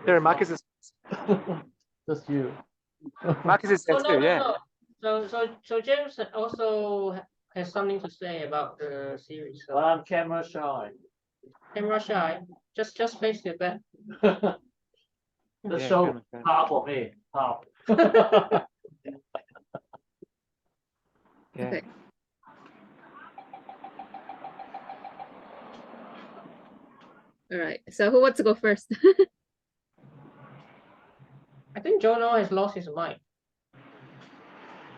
There, Marcus is. Just you. Marcus is Oh, too, yeah. So James also has something to say about the series. So. Well, I'm camera shy. Camera shy. Just face your back. The show half of me, half. Yeah. Okay. All right. So who wants to go first? I think Jono has lost his mic.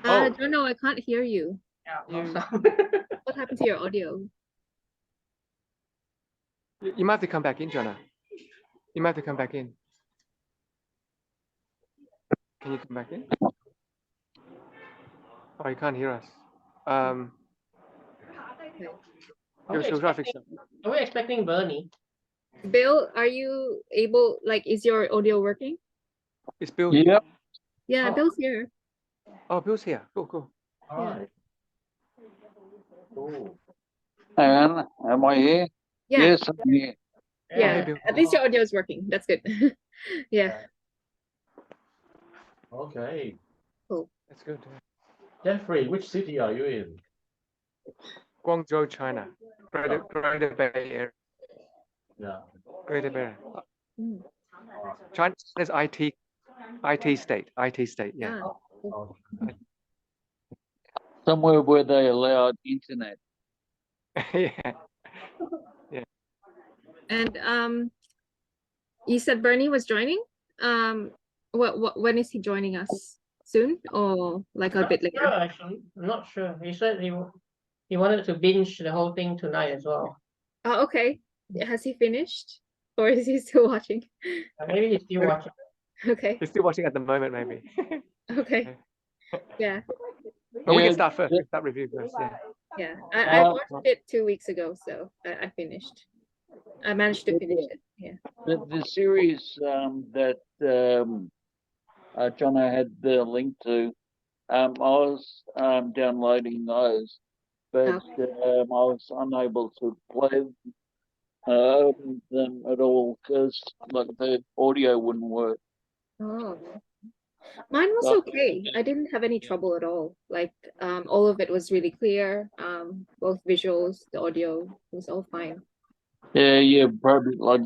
Jono, I can't hear you. Yeah, no sound. What happened to your audio? You might have to come back in, Jonah. You might have to come back in. Can you come back in? Oh, you can't hear us. Are we expecting Bernie? Bill, are you able, like, is your audio working? Is Bill here? here? Yeah, Bill's here. Oh, Bill's here. Cool. All right. Cool. And am I here? Yeah. Yes, I'm here. Yeah, Bill. at least your audio is working. That's good. Yeah. Okay. Cool. That's good. Jeffrey, which city are you in? Guangzhou, China. Greater Bay Area. Yeah. Greater Bay Area. Mm. China is IT state. Yeah. Cool. Somewhere where they allowed internet. Yeah. And you said Bernie was joining. When is he joining us? Soon or like a bit later? Sure, actually, I'm not sure. He said he wanted to binge the whole thing tonight as well. Oh, okay. Has he finished, or is he still watching? Maybe he's still watching. Okay. He's still watching at the moment, maybe. Okay. Yeah. But we can start first. We can start review first. Yeah. Yeah. I watched it 2 weeks ago, so I finished. I managed to finish it. Yeah. The series that Jono had the link to, I was downloading those, but I was unable to play them at all because like the audio wouldn't work. Oh. Mine was okay. I didn't have any trouble at all. Like all of it was really clear. Both visuals, the audio, it was all fine. Yeah, probably like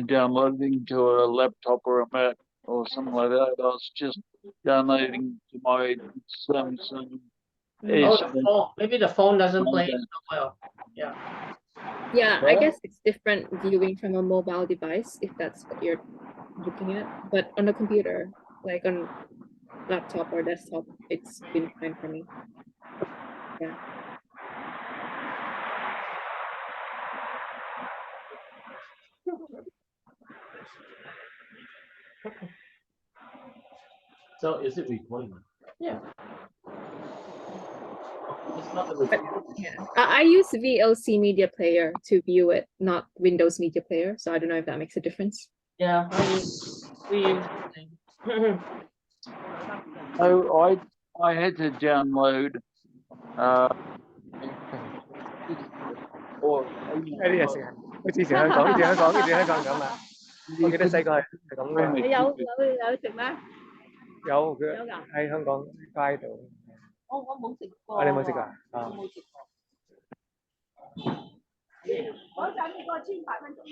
downloading to a laptop or a Mac or something like that. I was just downloading to my Samsung. Maybe the phone doesn't play it so well. Yeah. Yeah, I guess it's different viewing from a mobile device if that's what you're looking at. But on a computer, like on laptop or desktop, it's been fine for me. Yeah. So is it recording? Yeah. It's not the recording. Yeah. I use VLC Media Player to view it, not Windows Media Player. So I don't know if that makes a difference. Yeah, we use So I had to download or 呢啲嘢成日好似以前香港咁啊！我記得細個係咁嘅。你有食咩？有佢喺香港街度。我冇食過。你冇食㗎？啊！我冇食過。我想你给我进8分钟。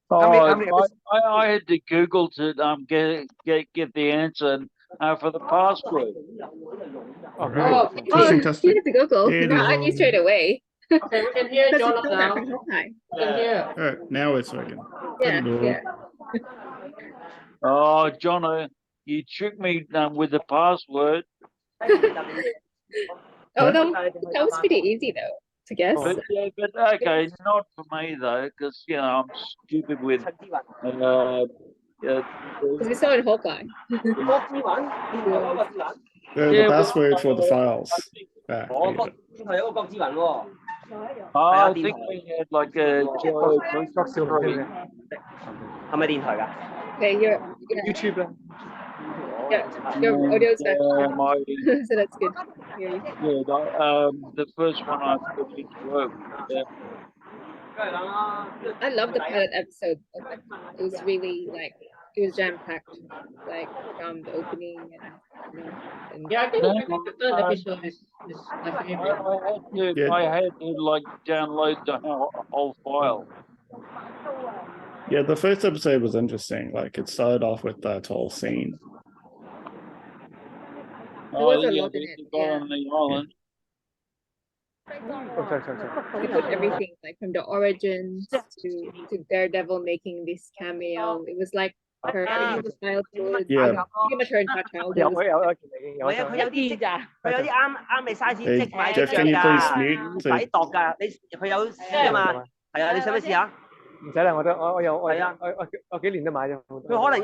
I had to Google to get the answer for the password. Oh, really? You had to Google. No, I knew straight away. Okay, we can hear Jonah now. Yeah. All right, now it's working. Yeah. Oh, Jono, you tricked me with the password. Oh, that was pretty easy though to guess. But okay, not for me though, because I'm stupid with. Because we saw in Hawkeye. The password for the files. I think we had like a 係咪電台㗎？ Okay, you're YouTube 啦。Yeah, your audio's back. My So that's good. Hear you. the first one I put into work. I love the pilot episode of it. It was really like it was jam packed, like from the opening and Yeah, I think No, the third episode is my favorite. Yeah. I had to like download the whole file. Yeah, the first episode was interesting. Like it started off with that whole scene. there was a Yeah, lot in the it. guy Yeah. on the island. Oh, sorry. They put everything like from the origins to Daredevil making this cameo. It was like her childhood. Yeah. Pretty much her entire childhood. 有 was- 有件嚟嘅，有唔係啊，佢有啲咋？佢有啲啱你 size Hey, 即買 Jeff, 隻 can you please 㗎， mute 唔使度㗎。佢有試啊嘛，係啊，你使唔使試下？唔使啦，我有係啊，我幾年都買咗。佢可能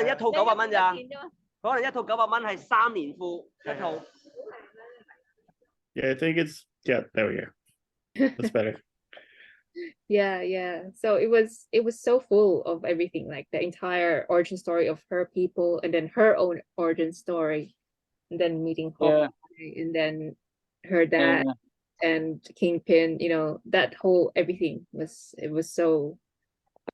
一套900蚊咋，佢可能一套900蚊係3年褲一套。 Yeah, I think it's there we go. That's better. Yeah. So it was so full of everything, like the entire origin story of her people, and then her own origin story, and then meeting Yeah. Hawkeye, and then her dad and Kingpin. That whole everything was so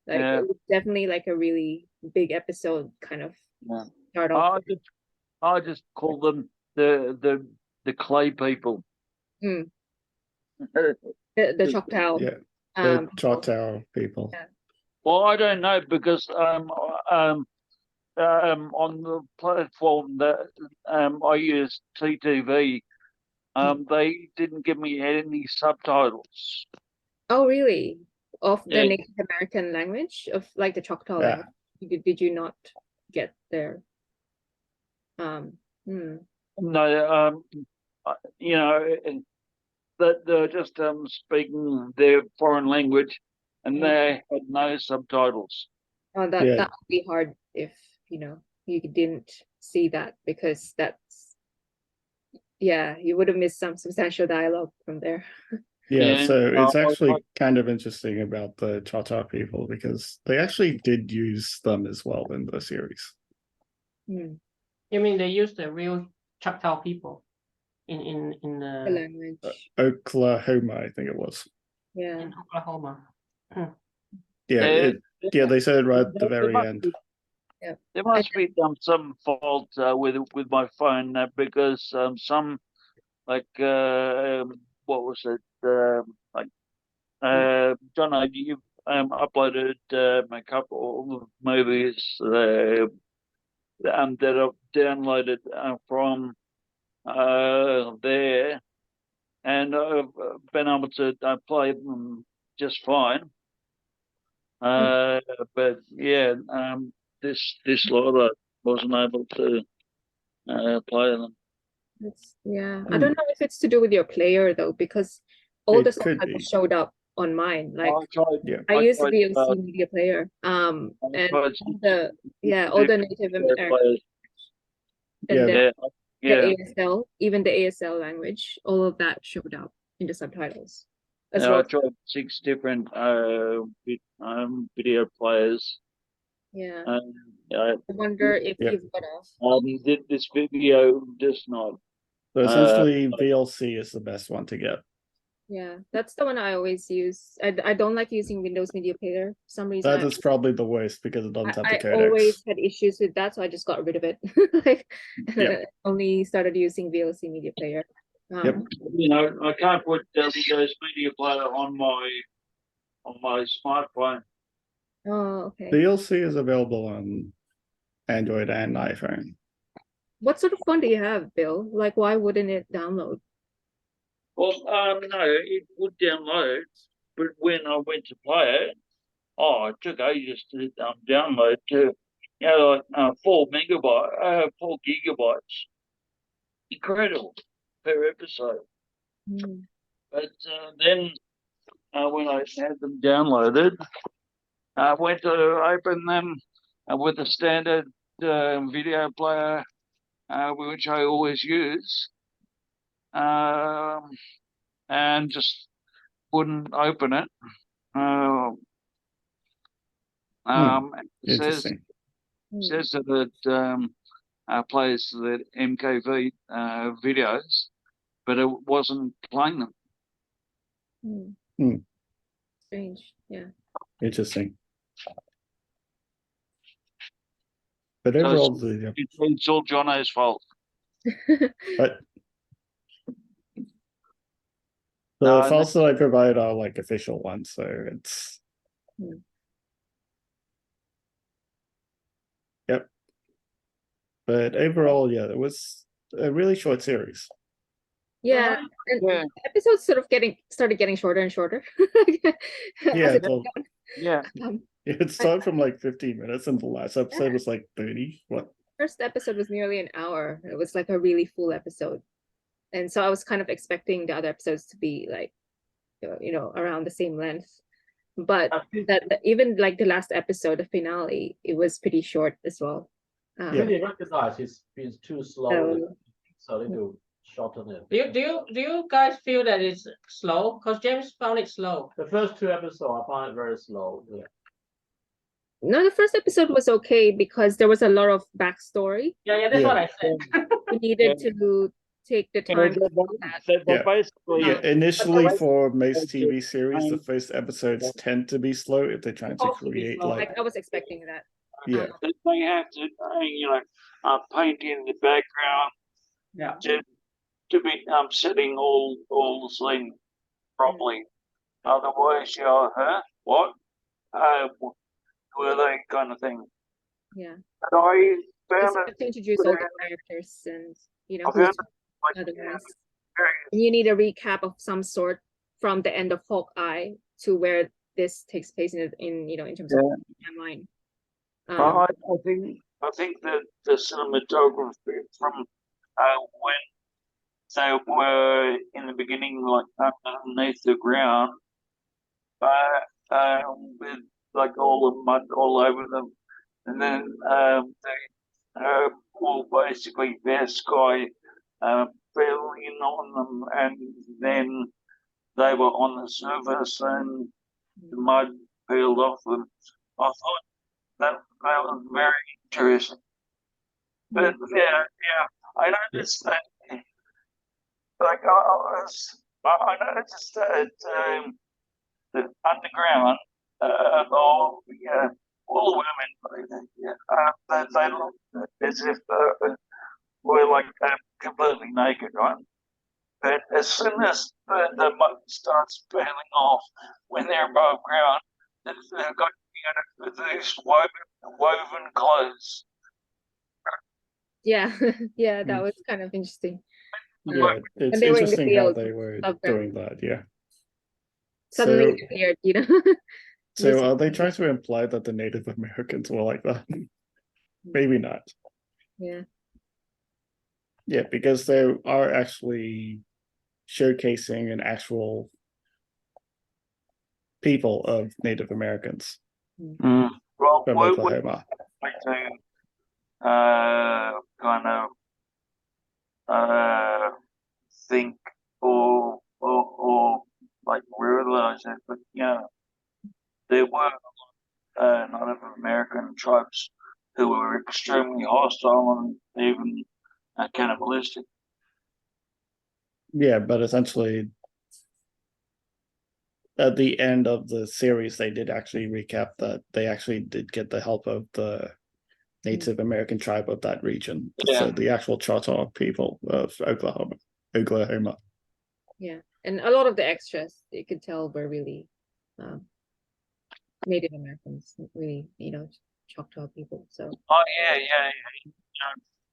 like Yeah. it was definitely like a really big episode kind of Yeah. start off. I just call them the clay people. The Choctaw. Yeah. The Choctaw people. Well, I don't know because on the platform that I use TTV, they didn't give me any subtitles. Oh, really? Of the Yeah. Native American language of like the Choctaw Yeah. language? Did you not get there? No, that they're just speaking their foreign language, and they had no subtitles. Oh, that would be hard if you didn't see that, because you would have missed some substantial dialogue from there. Yeah, And, so it's actually kind of interesting about the Choctaw people because they actually did use them as well in the series. You mean they use the real Choctaw people in The the language. Oklahoma, I think it was. Yeah. in Oklahoma? Yeah, they said it right at the there very must end. be- There must be some fault with my phone because some like what was it John, you've uploaded a couple of movies that I've downloaded from there, and I've been able to play them just fine. But yeah, this lot I wasn't able to play them. I don't know if it's to do with your player though, because all the It could subtitles be. showed up on mine. Like I I use the tried, VOC media player. And tried all the Native American and then the ASL, even the ASL language, all of that showed up in the subtitles as I well. tried 6 different video players. Yeah. I wonder if you've got this video does not. So essentially, VLC is the best one to get. Yeah, that's the one I always use. I don't like using Windows Media Player for some reason. That is probably the worst because it doesn't have the I codecs. always had issues with that, so I just got rid of it. Only started using VLC Media Player. I can't put Windows Media Player on my smartphone. Oh, okay. VLC is available on Android and iPhone. What sort of phone do you have, Bill? Like, why wouldn't it download? Well, no, it would download, but when I went to play it, it took ages to download to, like 4 gigabytes. Incredible per episode. But then when I had them downloaded, I went to open them with a standard video player, which I always use, and just wouldn't open it. It Interesting. says that plays the MKV videos, but it wasn't playing them. Strange. Yeah. Interesting. But So overall, it's all Jono's fault. but the No, files that I provide are like official ones, so it's yep. But overall, yeah, it was a really short series. Yeah, and Yeah. episodes sort of started getting shorter and shorter. Yeah, Yeah. it started from like 15 minutes, and the last episode was like 30. What? First episode was nearly an hour. It was like a really full episode, and so I was kind of expecting the other episodes to be like, around the same length. But that even like the last episode, the finale, it was pretty short as well. Really recognize it's been too slow, so they do shorten it. Do you guys feel that it's slow? Because James found it slow. The first 2 episodes I found it very slow. Yeah. No, the first episode was okay because there was a lot of backstory. Yeah, that's what I said. We needed to take the time to do that. Basically, Initially for most TV series, the first episodes tend to be slow if they're trying to create like I was expecting that. yeah. They have to, paint in the background. Yeah. To be setting all the scene properly. Otherwise, what? Were they kind of thing? Yeah. But I Just found have to introduce all the characters and I who's found otherwise. You need a recap of some sort from the end of Hawkeye to where this takes place in in terms of timeline. I think that the cinematography from when they were in the beginning, like underneath the ground, with like all the mud all over them, and then they all basically their sky fell in on them, and then they were on the surface and the mud peeled off them. I thought that was very interesting. But yeah, I noticed that. Like I noticed that that underground, all women, they look as if were like completely naked, right? But as soon as the mud starts peeling off, when they're above ground, they've got these woven clothes. Yeah, yeah, that was kind of interesting. Yeah, it's they were in the interesting how field they were of them. doing that, yeah. Suddenly it appeared, So are they trying to imply that the Native Americans were like that? Maybe not. Yeah. Yeah, because they are actually showcasing an actual people of Native Americans Well, from Oklahoma. Kind of think or like realize it, but there were Native American tribes who were extremely hostile and even cannibalistic. Yeah, but essentially at the end of the series, they did actually recap that they actually did get the help of the Native American tribe of that region. Yeah. So the actual Choctaw people of Oklahoma. Yeah, and a lot of the extras you could tell were really Native Americans, really, Choctaw people. So. Oh yeah.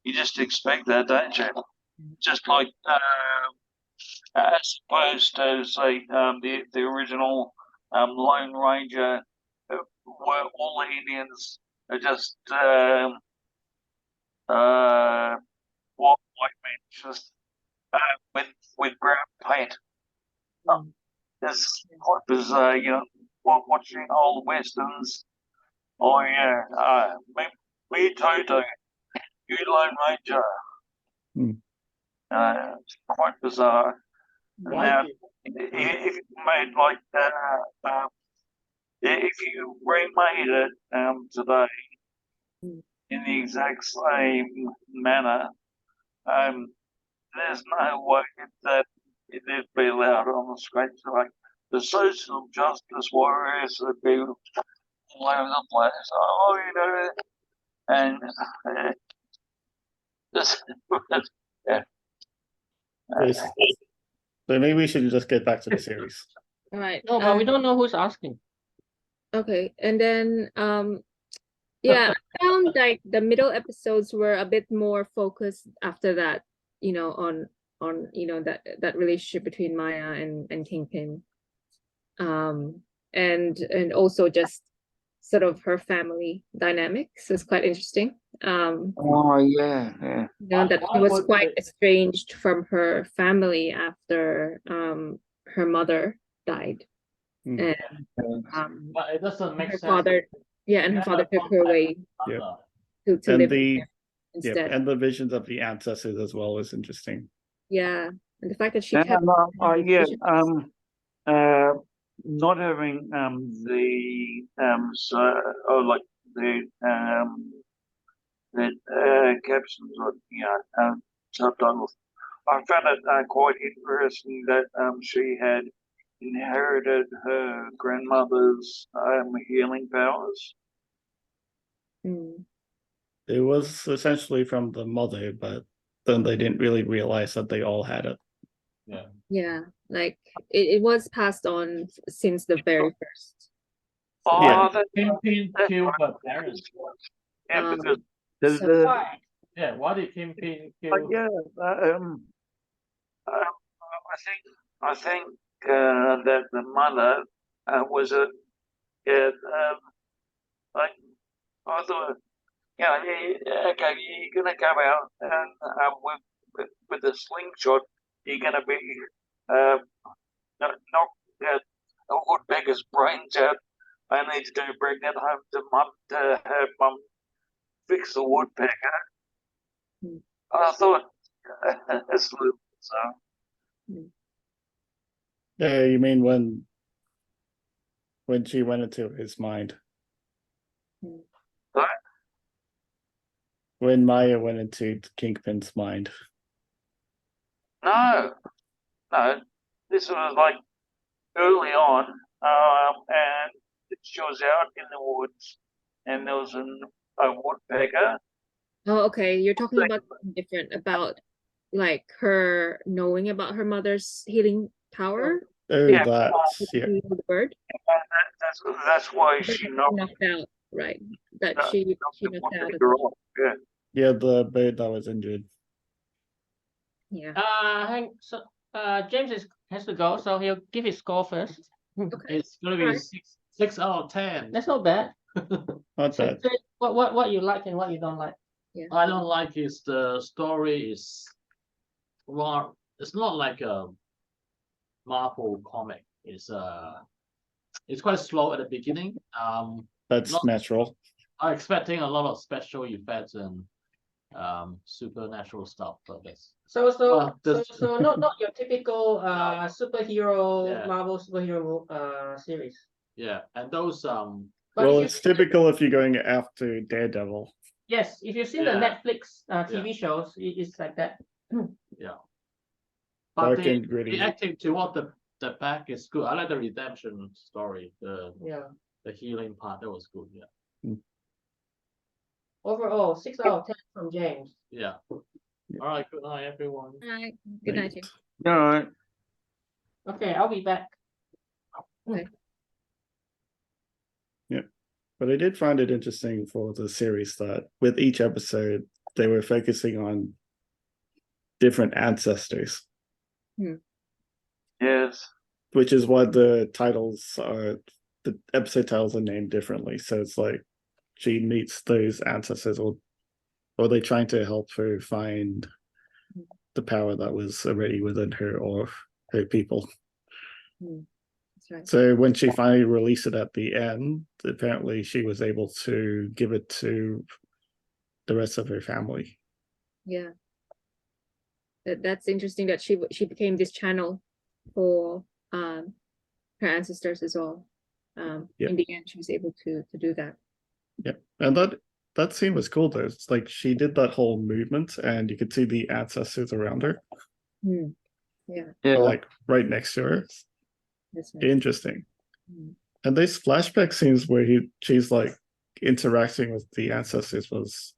You just expect that, don't you? Just like as opposed to say the original Lone Ranger, where all the Indians are just white men, just with brown paint. It's quite bizarre, watching old westerns. Oh yeah, me Toto, you Lone Ranger. It's quite bizarre. Now, if you made like if you remade it today, in the exact same manner. There's no way that it'd be allowed on the screen. So like the social justice warriors would be all over the place. Oh, you know, and this, yeah. Yes. So maybe we should just get back to the series. All right. No, but we don't know who's asking. Okay, and then yeah, I found like the middle episodes were a bit more focused after that, you know, on you know that relationship between Maya and Kingpin. And also just sort of her family dynamics is quite interesting. Oh yeah, yeah. You know, that she was quite estranged from her family after her mother died. Mm. And But it doesn't make her sense. father, yeah, and her father took her away Yeah. to And live the there instead. yeah, and the visions of the ancestors as well is interesting. Yeah, and the fact that she And, kept yeah, visions. not having like the captions or subtitles. I found it quite interesting that she had inherited her grandmother's healing powers. Mm, It was essentially from the mother, but then they didn't really realize that they all had it. yeah, like it was passed on since the very first. Oh, Yeah. Kingpin killed her parents. yeah, because So Why? Yeah, why did Kingpin kill? I think that the mother was a like I thought, okay, you're gonna come out and with a slingshot, you're gonna be knock a woodpecker's brains out. I need to bring that home to have mum fix the woodpecker. Hmm. I thought that's a little so. Yeah, you mean when she went into his mind? Right? When Maya went into Kingpin's mind. No, this was like early on, and she was out in the woods, and there was a woodpecker. oh, okay, you're talking about something different, about like her knowing about her mother's healing power. Oh, Yeah. that yeah. Heal the bird. That's why That she she knocked knocked out, right? That the she knocked out. woodpecker off. Yeah. Yeah, the bird that was injured. Yeah. So James has to go, so he'll give his score first. Okay. It's gonna be Alright. 6 out of 10. That's not bad. Not So bad. what you like and what you don't like. I don't like is the story is well, it's not like a Marvel comic. It's quite slow at the beginning. That's not- natural. I'm expecting a lot of special effects and supernatural stuff, but that's So not your typical superhero Yeah. Marvel superhero series. yeah, and those But Well, if it's typical if you're going after Daredevil. yes, if you've seen the Yeah. Netflix TV shows, it's like that. but Dark and gritty. the acting toward the back is good. I like the redemption story, the healing part, that was good. Overall, 6 out of 10 from James. Yeah. All right, good night everyone. All right. Good night, James. All right. Okay, I'll be back. But I did find it interesting for the series that with each episode, they were focusing on different ancestors, Yes. which is why the episode titles are named differently. So it's like she meets those ancestors, or they're trying to help her find the power that was already within her or her people. That's right. So when she finally released it at the end, apparently she was able to give it to the rest of her family. Yeah. That's interesting that she became this channel for her ancestors as well. Yeah. In the end, she was able to do that. Yeah, and that that scene was cool though. It's like she did that whole movement, and you could see the ancestors around her, Yeah, Yeah. like right next to her. that's right. Interesting. Mm. And these flashback scenes where she's like interacting with the ancestors was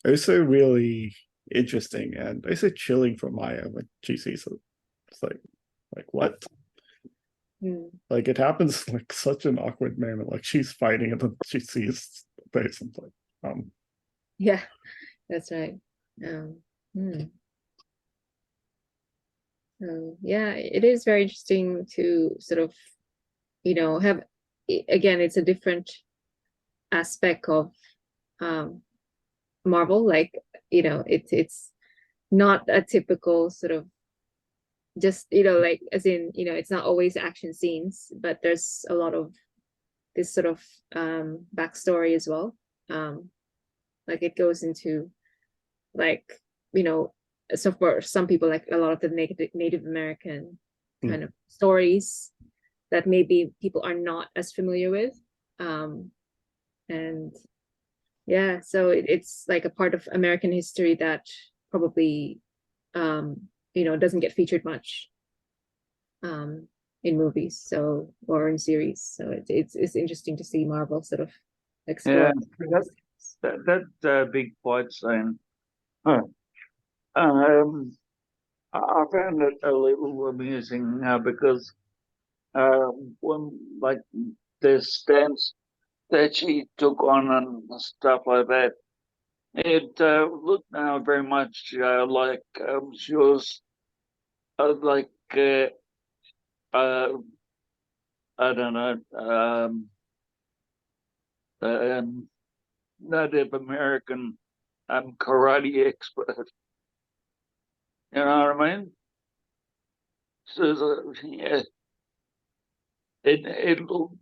also really interesting and also chilling for Maya when she sees it. It's like what? Mm. Like it happens like such an awkward moment. Like she's fighting and then she sees the face and like, Yeah, that's right. Hmm. So yeah, it is very interesting to sort of, have again, it's a different aspect of Marvel. Like, it's not a typical sort of just, like as in, it's not always action scenes, but there's a lot of this sort of backstory as well. Like it goes into like, so for some people, like a lot of the Native American kind of stories that maybe people are not as familiar with. And yeah, so it's like a part of American history that probably doesn't get featured much in movies, so or in series. So it's interesting to see Marvel sort of explore. Yeah, that big fight scene. Huh. I found it a little amusing because when like the stance that she took on and stuff like that, it looked very much like she was like I don't know Native American karate expert. You know what I mean? So yeah, it looked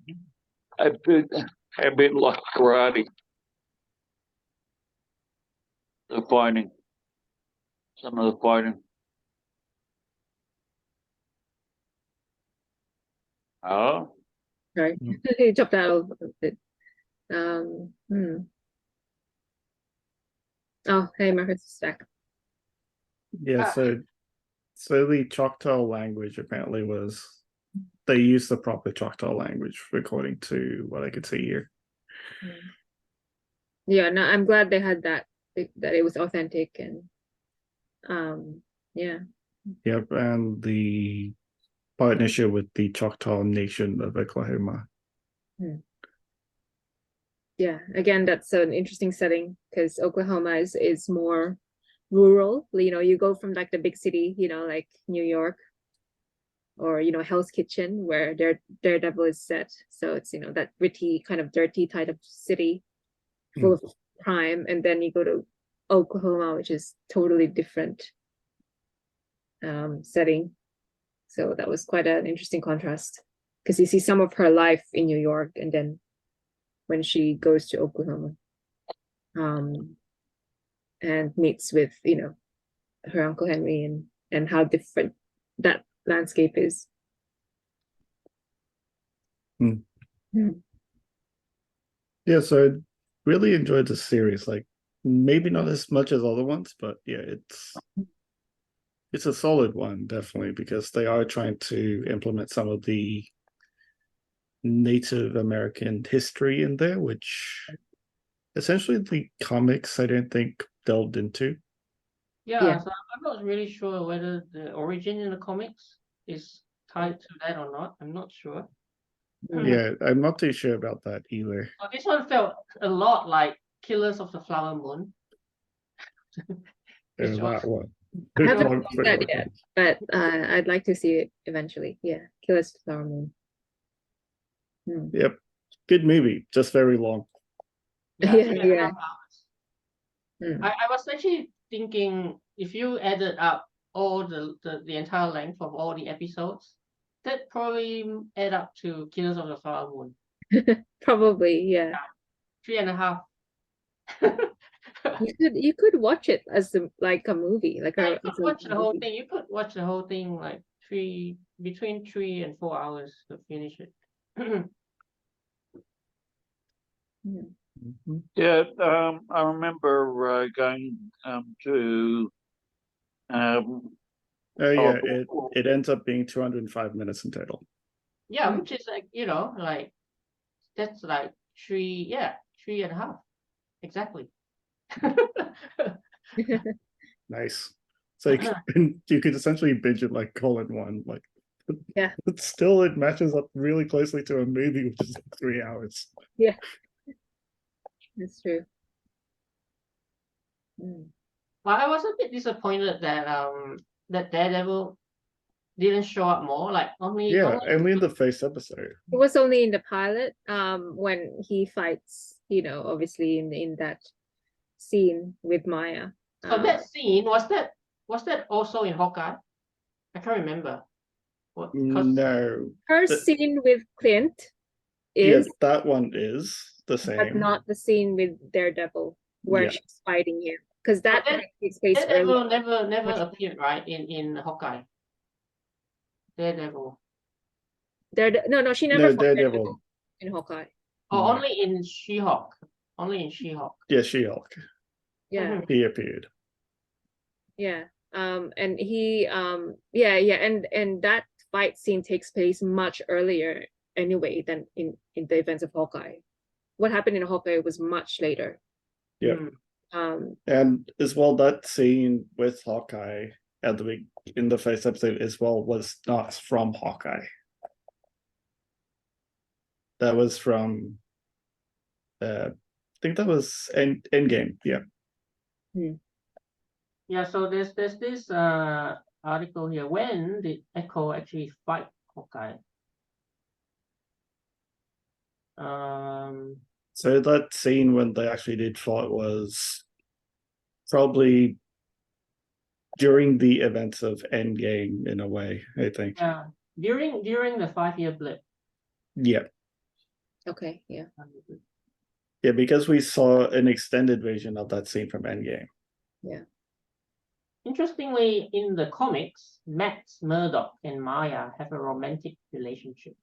a bit like karate. The fighting, some of the fighting. Oh, Sorry, you chopped out a little bit. Oh, hey, Marcus is back. yeah. So the Choctaw language apparently was they used the proper Choctaw language according to what I could see here. Yeah, no, I'm glad they had that it was authentic and yeah. Yep, and the partnership with the Choctaw Nation of Oklahoma. Yeah, again, that's an interesting setting because Oklahoma is more rural. You go from like the big city, like New York or Hell's Kitchen where Daredevil is set. So it's that gritty kind of dirty type of city full of crime, and then you go to Oklahoma, which is totally different setting. So that was quite an interesting contrast because you see some of her life in New York, and then when she goes to Oklahoma, and meets with her Uncle Henry and how different that landscape is. Yeah, so I really enjoyed the series. Like maybe not as much as other ones, but yeah, it's a solid one, definitely, because they are trying to implement some of the Native American history in there, which essentially the comics I don't think delved into. Yeah, so I'm not really sure whether the origin in the comics is tied to that or not. I'm not sure. Yeah, I'm not too sure about that either. This one felt a lot like Killers of the Flower Moon. That one. I haven't seen that yet, but I'd like to see it eventually. Yeah, Killers of the Flower Moon. Yep, good movie, just very long. Yeah. I was actually thinking if you added up all the entire length of all the episodes, that probably add up to Killers of the Flower Moon. Probably, yeah. 3.5. You could watch it as like a movie, like you could watch the whole thing. You could watch the whole thing like between 3 and 4 hours to finish it. Yeah, I remember going to. Oh yeah, it ends up being 205 minutes in total. Yeah, which is like, you know, like that's like 3.5 exactly. Nice. So you could essentially binge it like all in one. Like, Yeah. but still, it matches up really closely to a movie, which is like 3 hours. Yeah, that's true. Mm. Well, I was a bit disappointed that Daredevil didn't show up more. Like only Only in the first episode. It was only in the pilot, when he fights, you know, obviously in that scene with Maya. So that scene was that also in Hawkeye? I can't remember. No. Her scene with Clint is, that one is the same, but not the scene with Daredevil where she's fighting him, because that takes place Daredevil early. never appeared, right, in Hawkeye. Daredevil. No, she never fought Daredevil in Hawkeye. Oh, only in She-Hulk. Only in She-Hulk. Yeah, She-Hulk. Yeah. He appeared. Yeah. And he and that fight scene takes place much earlier anyway than in the events of Hawkeye. What happened in Hawkeye was much later. Yeah. And as well, that scene with Hawkeye in the first episode as well was not from Hawkeye. That was from I think that was Endgame. Yeah. Yeah, so there's this article here. When did Echo actually fight Hawkeye? So that scene when they actually did fight was probably during the events of Endgame in a way, I think. Yeah, during the 5-year blip. Yeah. Okay, yeah. Yeah, because we saw an extended version of that scene from Endgame. Yeah. Interestingly, in the comics, Max Murdock and Maya have a romantic relationship.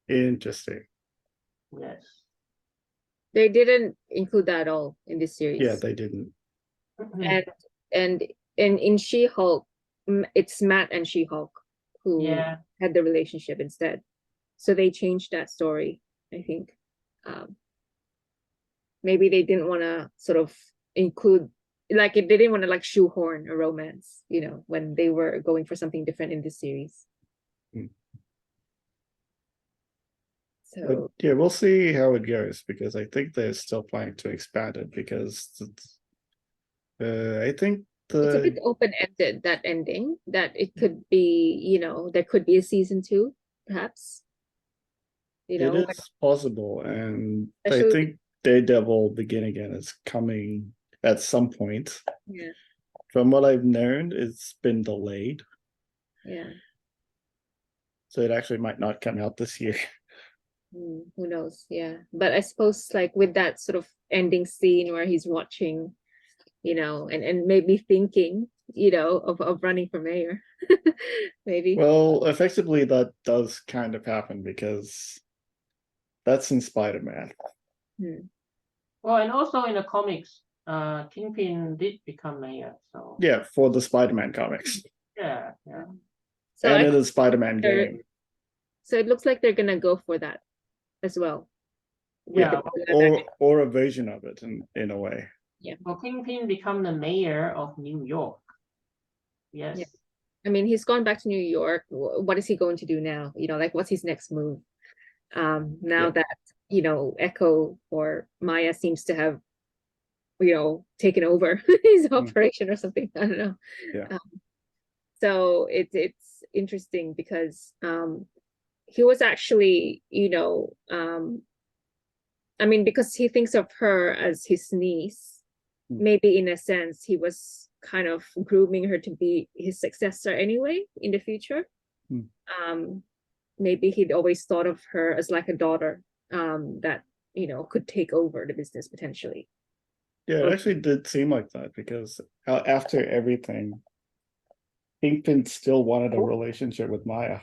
Interesting. Yes. They didn't include that at all in this series. Yeah, they didn't. And in She-Hulk, it's Matt and She-Hulk who had the relationship instead. So they changed that story, I think. Maybe they didn't want to sort of include, like, they didn't want to like shoehorn a romance, you know, when they were going for something different in this series. So but yeah, we'll see how it goes, because I think they're still planning to expand it, because I think it's a bit open-ended, that ending, that it could be, you know, there could be a season 2, perhaps. You know, it is possible, and I especially think Daredevil Begin Again is coming at some point. Yeah. From what I've known, it's been delayed. Yeah. So it actually might not come out this year. Who knows? Yeah. But I suppose like with that sort of ending scene where he's watching, you know, and maybe thinking, you know, of running for mayor. Maybe. Well, effectively that does kind of happen, because that's in Spider-Man. Well, and also in the comics, Kingpin did become mayor. So yeah, for the Spider-Man comics. Yeah. So and in the Spider-Man game. So it looks like they're gonna go for that as well. Yeah. Or a version of it in a way. Yeah. Well, Kingpin become the mayor of New York. Yes. Yeah. I mean, he's gone back to New York. What is he going to do now? You know, like what's his next move? Now that, you know, Echo or Maya seems to have, you know, taken over his operation or something. I don't know. Yeah. So it's interesting because he was actually, you know, I mean, because he thinks of her as his niece, maybe in a sense he was kind of grooming her to be his successor anyway in the future. Maybe he'd always thought of her as like a daughter that, you know, could take over the business potentially. Yeah, it actually did seem like that, because after everything, Kingpin still wanted a relationship with Maya.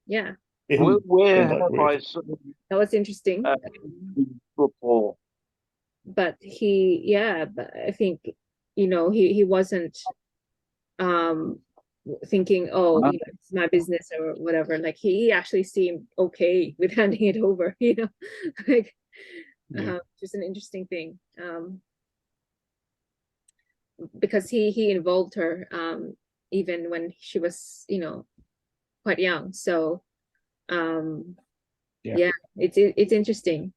Yeah. Where have I that was interesting. before. But but I think, he wasn't thinking, oh, it's my business or whatever. Like he actually seemed okay with handing it over, like just an interesting thing. Because he involved her even when she was, quite young. So it's interesting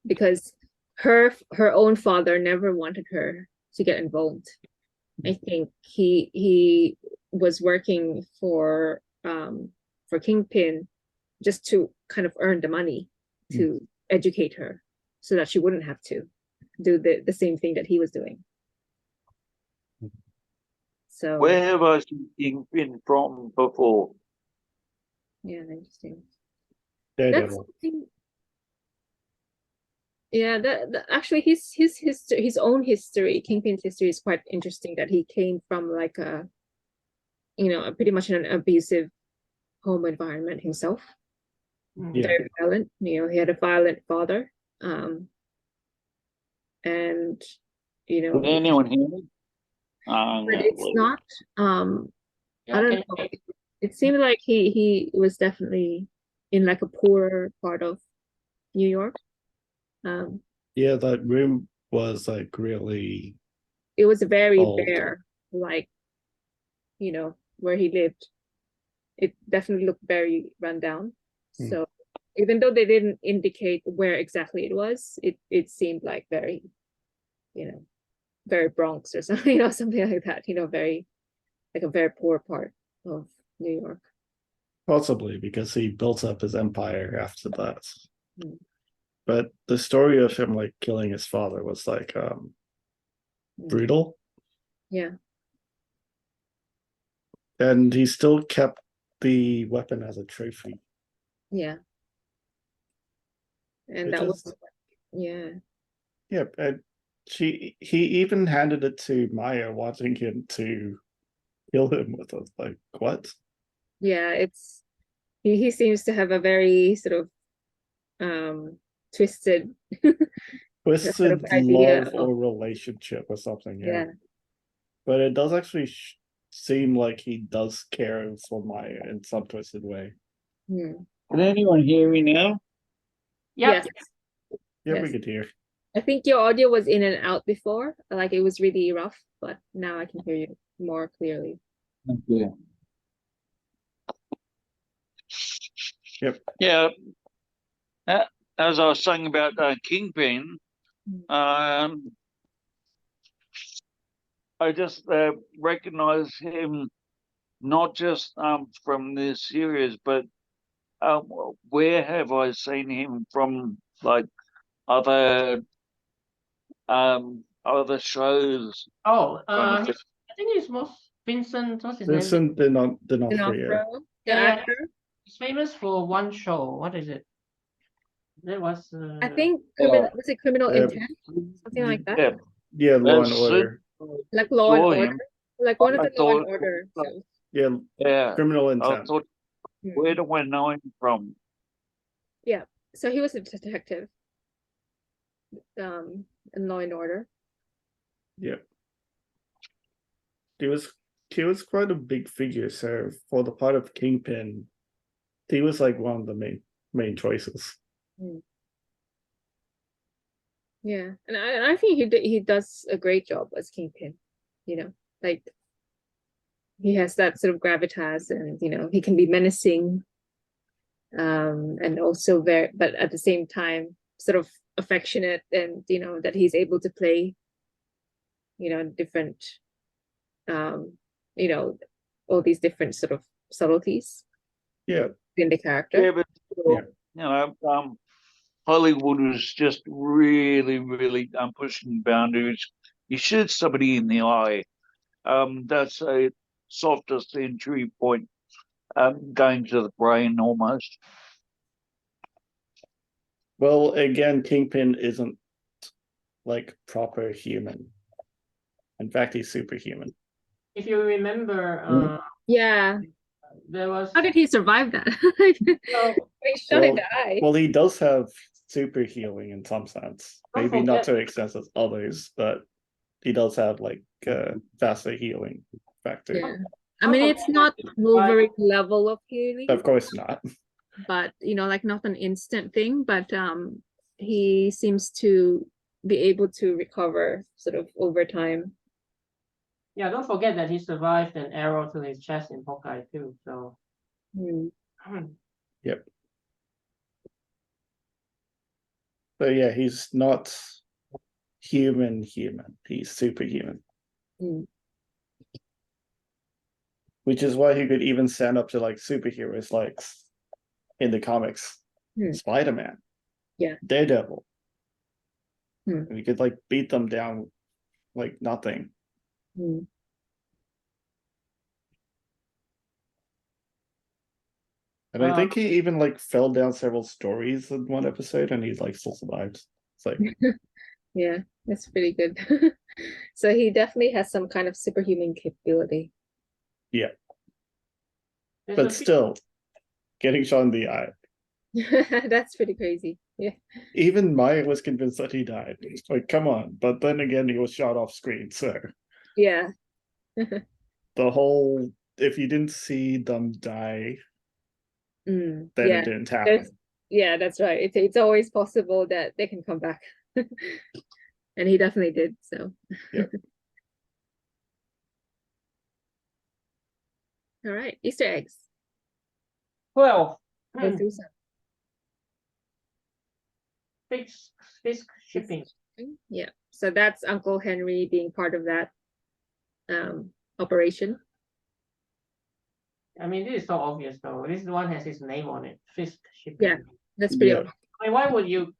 because her own father never wanted her to get involved. I think he was working for Kingpin just to kind of earn the money to educate her so that she wouldn't have to do the same thing that he was doing. So where have I seen Kingpin from before? Yeah, interesting. Daredevil. Yeah, that actually his own history, Kingpin's history, is quite interesting. That he came from like a pretty much an abusive home environment himself. Very violent. He had a violent father, and Can anyone hear me? but it's not. I don't know. It seemed like he was definitely in like a poorer part of New York. Yeah, that room was like really. It was very old. bare, like where he lived. It definitely looked very run down. So even though they didn't indicate where exactly it was, it seemed like very, very Bronx or something, something like that. Very like a very poor part of New York. Possibly because he built up his empire after that. But the story of him like killing his father was like brutal. Yeah. And he still kept the weapon as a trophy. Yeah. And that was yeah. And he even handed it to Maya, wanting him to kill him with it. Like, what? Yeah, he seems to have a very sort of twisted Twisted love or relationship or something. Yeah. But it does actually seem like he does care for Maya in some twisted way. Can anyone hear me now? Yes. Yeah, we could hear. I think your audio was in and out before, like it was really rough, but now I can hear you more clearly. Thank you. Yep. Yeah. As I was saying about Kingpin, I just recognize him not just from this series, but where have I seen him from? Like other shows. I think it's most Vincent. What's his name? Vincent D'Onofrio. The actor. He's famous for one show. What is it? That was. I think was it Criminal Intent? Something like that. Yeah, Law and Order. Like Law and Order. Like one of the Law and Order shows. Yeah. Criminal Intent. I thought, where do I know him from? Yeah. So he was a detective. In Law and Order. Yeah. He was quite a big figure, so for the part of Kingpin, he was like one of the main choices. Yeah, and I think he does a great job as Kingpin. Like he has that sort of gravitas, and he can be menacing, and also but at the same time sort of affectionate, and that he's able to play different all these different sort of subtleties in the character. But Hollywood was just really, really pushing boundaries. You shoot somebody in the eye, that's a softest entry point, going to the brain almost. Well, again, Kingpin isn't like proper human. In fact, he's superhuman. If you remember, there was. How did he survive that? He shot in the eye. Well, he does have super healing in some sense. Don't Maybe not forget- to the extent as others, but he does have like faster healing factor. Yeah. I mean, it's not Wolverine level of healing, Of course not. but like not an instant thing, but he seems to be able to recover sort of over time. Yeah, don't forget that he survived an arrow to his chest in Hawkeye too. So Yep. So yeah, he's not human. He's superhuman. Which is why he could even stand up to like superheroes like in the comics. Spider-Man. Yeah. Daredevil. He could like beat them down like nothing. And I think he even like fell down several stories in one episode and he like still survived. It's like Yeah, that's pretty good. So he definitely has some kind of superhuman capability. yeah. there's But a still, getting shot in the eye. That's pretty crazy. Yeah. Even Maya was convinced that he died. It's like, come on. But then again, he was shot off screen. So Yeah. the whole, if you didn't see them die, then Yeah. it didn't happen. Yeah, that's right. It's always possible that they can come back. And he definitely did. So. Yep. All right. Easter eggs. 12. Go through some. Fisk shipping. Yeah. So that's Uncle Henry being part of that operation. I mean, this is so obvious though. This one has his name on it. Fisk shipping. Yeah, that's pretty obvious. I mean, why would you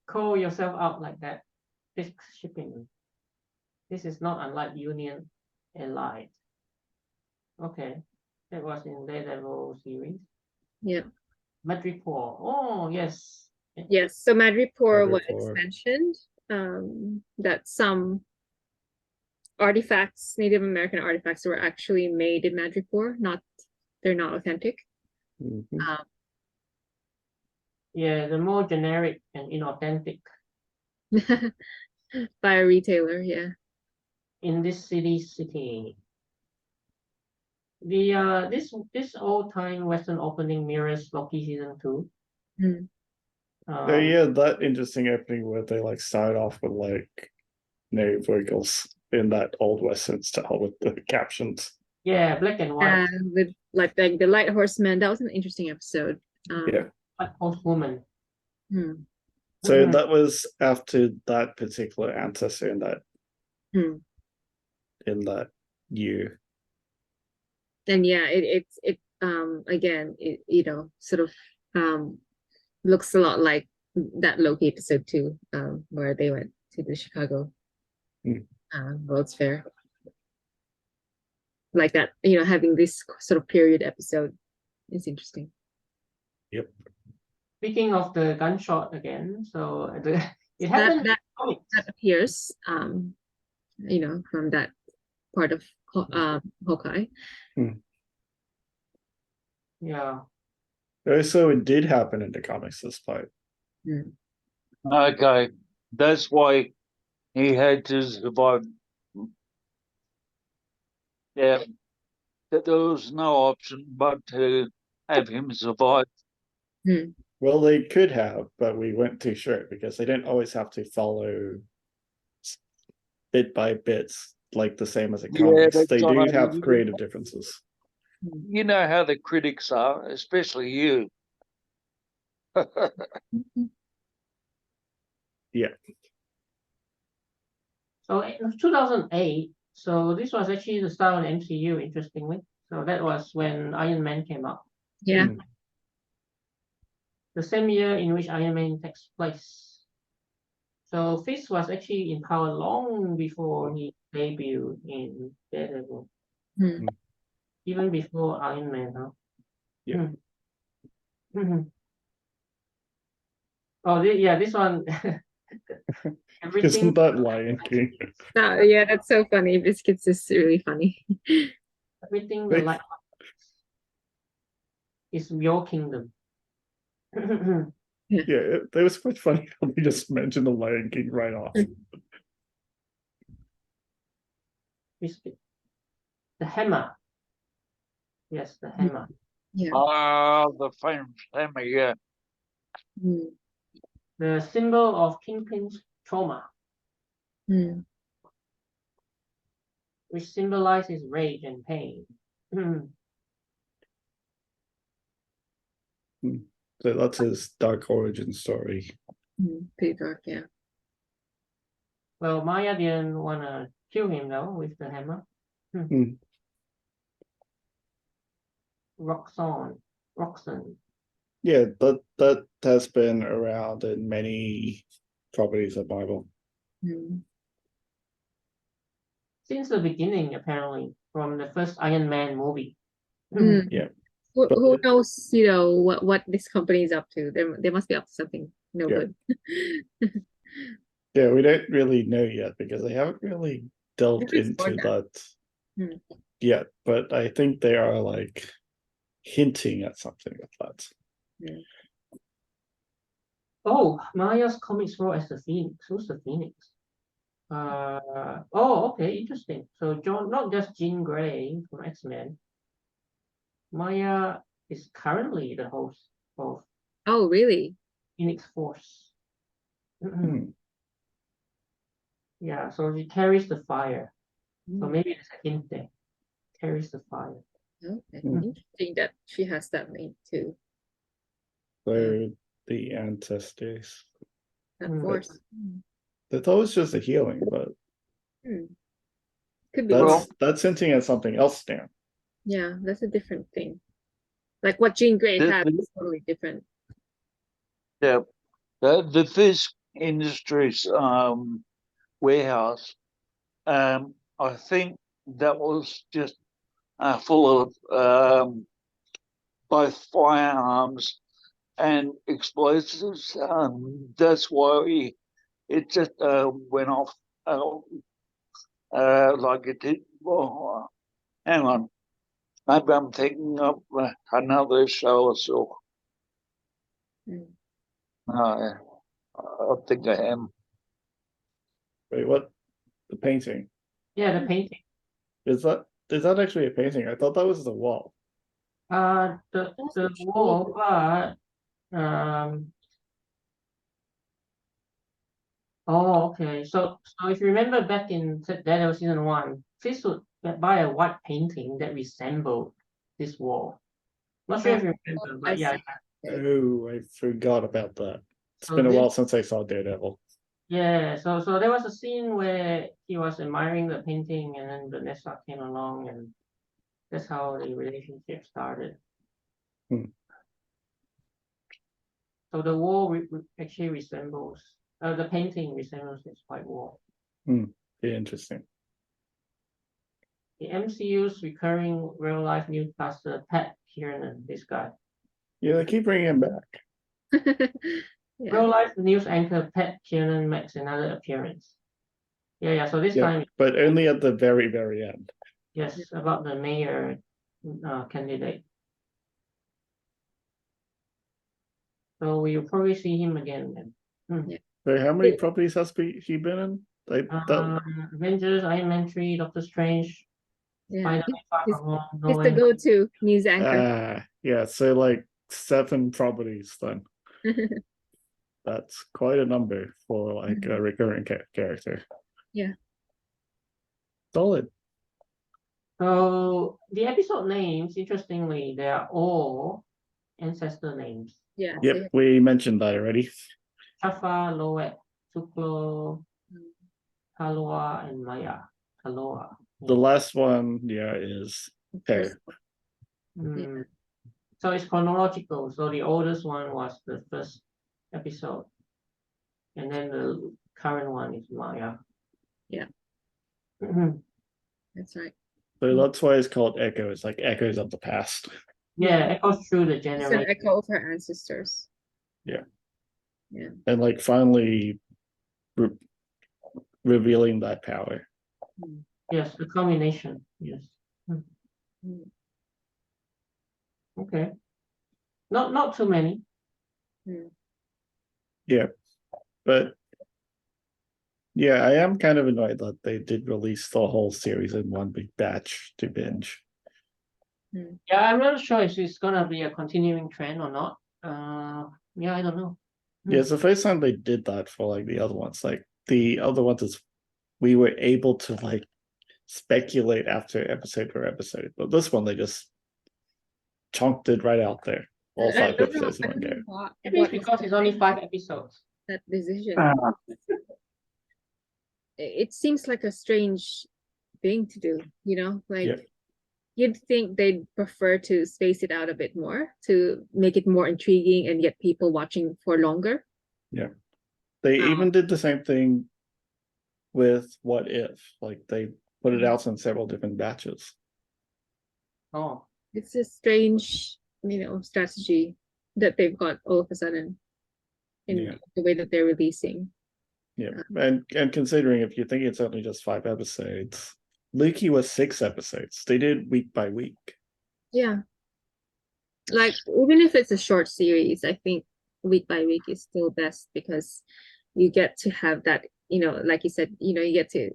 call yourself out like that? Fisk shipping. This is not unlike Union Allied. Okay. That was in Daredevil series. Yeah. Madripoor. Oh, yes. Yes. So Madripoor was Madripoor. mentioned that some artifacts, Native American artifacts, were actually made in Madripoor. They're not authentic. Yeah, the more generic and inauthentic By a retailer, yeah. in this city. The this old time Western opening mirrors Loki season 2. So yeah, that interesting opening where they like start off with like no vocals in that old Western style with the captions. Yeah, black and white. With like the Light Horseman, that was an interesting episode. Yeah. Black Horsewoman. So that was after that particular ancestor in that year. And yeah, it again, it sort of looks a lot like that Loki episode too, where they went to the Chicago World's Fair. Like that, having this sort of period episode is interesting. Yep. Speaking of the gunshot again, so it happened. That appears, from that part of Hawkeye. Yeah. So it did happen in the comics this part. Okay, that's why he had to survive. Yeah, that there was no option but to have him survive. Well, they could have, but we went too short because they didn't always have to follow bit by bits like the same as a comics. They do have creative differences. You know how the critics are, especially you. Yeah. So in 2008, so this was actually the start of the MCU, interestingly. So that was when Iron Man came out. Yeah. The same year in which Iron Man takes place. So Fisk was actually in power long before he debuted in Daredevil. Even before Iron Man, huh? Yeah. Oh, this one. Everything. Isn't that Lion King? Yeah, that's so funny. Biscuits is really funny. Everything the light is your kingdom. Yeah, it was quite funny how they just mentioned the Lion King right off. The hammer. Yes, the hammer. Yeah. The famous hammer, yeah. Mm. The symbol of Kingpin's trauma, Mm. which symbolizes rage and pain. So that's his dark origin story. Pretty dark, yeah. Well, Maya didn't want to kill him though with the hammer. Roxanne. Yeah, that has been around in many properties of Marvel. Since the beginning, apparently, from the first Iron Man movie. Yeah. Who knows, what this company is up to? They must be up to something no good. Yeah, we don't really know yet because they haven't really delved into that yet. But I think they are like hinting at something with that. Oh, Maya's comics role as the Phoenix. Who's the Phoenix? Okay, interesting. So John, not just Jean Grey from X-Men. Maya is currently the host of really? Phoenix Force. Yeah, so she carries the fire. So maybe it's a hint there. Carries the fire. Okay. Interesting that she has that name too. So the ancestors. Of course. I thought it was just a healing, but could be that's hinting at something else now. Yeah, that's a different thing. Like what Jean Grey had is totally different. Yeah. The Fish Industries warehouse, I think that was just full of both firearms and explosives. That's why it just went off like it did. Well, hang on. Maybe I'm thinking of another show or so. I think I am. Wait, what? The painting? Yeah, the painting. Is that actually a painting? I thought that was the wall. The wall, but okay. So if you remember back in Daredevil season 1, Fish would buy a white painting that resembled this wall. Not sure if you remember, but yeah. Oh, I forgot about that. It's So been a while since I saw Daredevil. Yeah, so there was a scene where he was admiring the painting, and then Vanessa came along, and that's how the relationship started. So the wall actually resembles, the painting resembles this white wall. Interesting. The MCU's recurring real-life newscaster, Pat Kiernan, this guy. Yeah, they keep bringing him back. Real-life news anchor Pat Kiernan makes another appearance. Yeah, so this time... But only at the very, very end. Yes, about the mayor candidate. So we'll probably see him again then. So how many properties has he been in? Avengers, Iron Man 3, Doctor Strange, Spider-Man Far From Home, he's the go-to news anchor. Yeah, so like 7 properties then. That's quite a number for like a recurring character. Yeah. Solid. So the episode names, interestingly, they are all ancestor names. Yeah. Yep, we mentioned that already. Shafa, Loet, Tuklo, Kaloa, and Maya. Kaloa. The last one, is Hair. So it's chronological. So the oldest one was the first episode, and then the current one is Maya. Yeah. That's right. So that's why it's called Echo. It's like echoes of the past. Yeah, echoes through the generation. It's an echo of her ancestors. Yeah. Yeah. And like finally revealing that power. Yes, the combination. Yes. Okay. Not too many. Yeah, but yeah, I am kind of annoyed that they did release the whole series in one big batch to binge. Yeah, I'm not sure if it's gonna be a continuing trend or not. Yeah, I don't know. Yeah, it's the first time they did that for like the other ones. Like the other ones is we were able to like speculate after episode per episode, but this one they just chunked it right out there. All I 5 don't know. episodes in one go. Maybe it's because it's only 5 episodes. That decision. Uh, It seems like a strange thing to do, you know, like Yeah. you'd think they'd prefer to space it out a bit more to make it more intriguing and get people watching for longer. Yeah. They even did the same thing with What If. Like they put it out in several different batches. Oh, It's a strange, you know, strategy that they've got all of a sudden in Yeah. the way that they're releasing. Yeah. And considering if you think it's only just 5 episodes, Loki was 6 episodes. They did week by week. Yeah. Like even if it's a short series, I think week by week is still best because you get to have that, you know, like you said, you know, you get to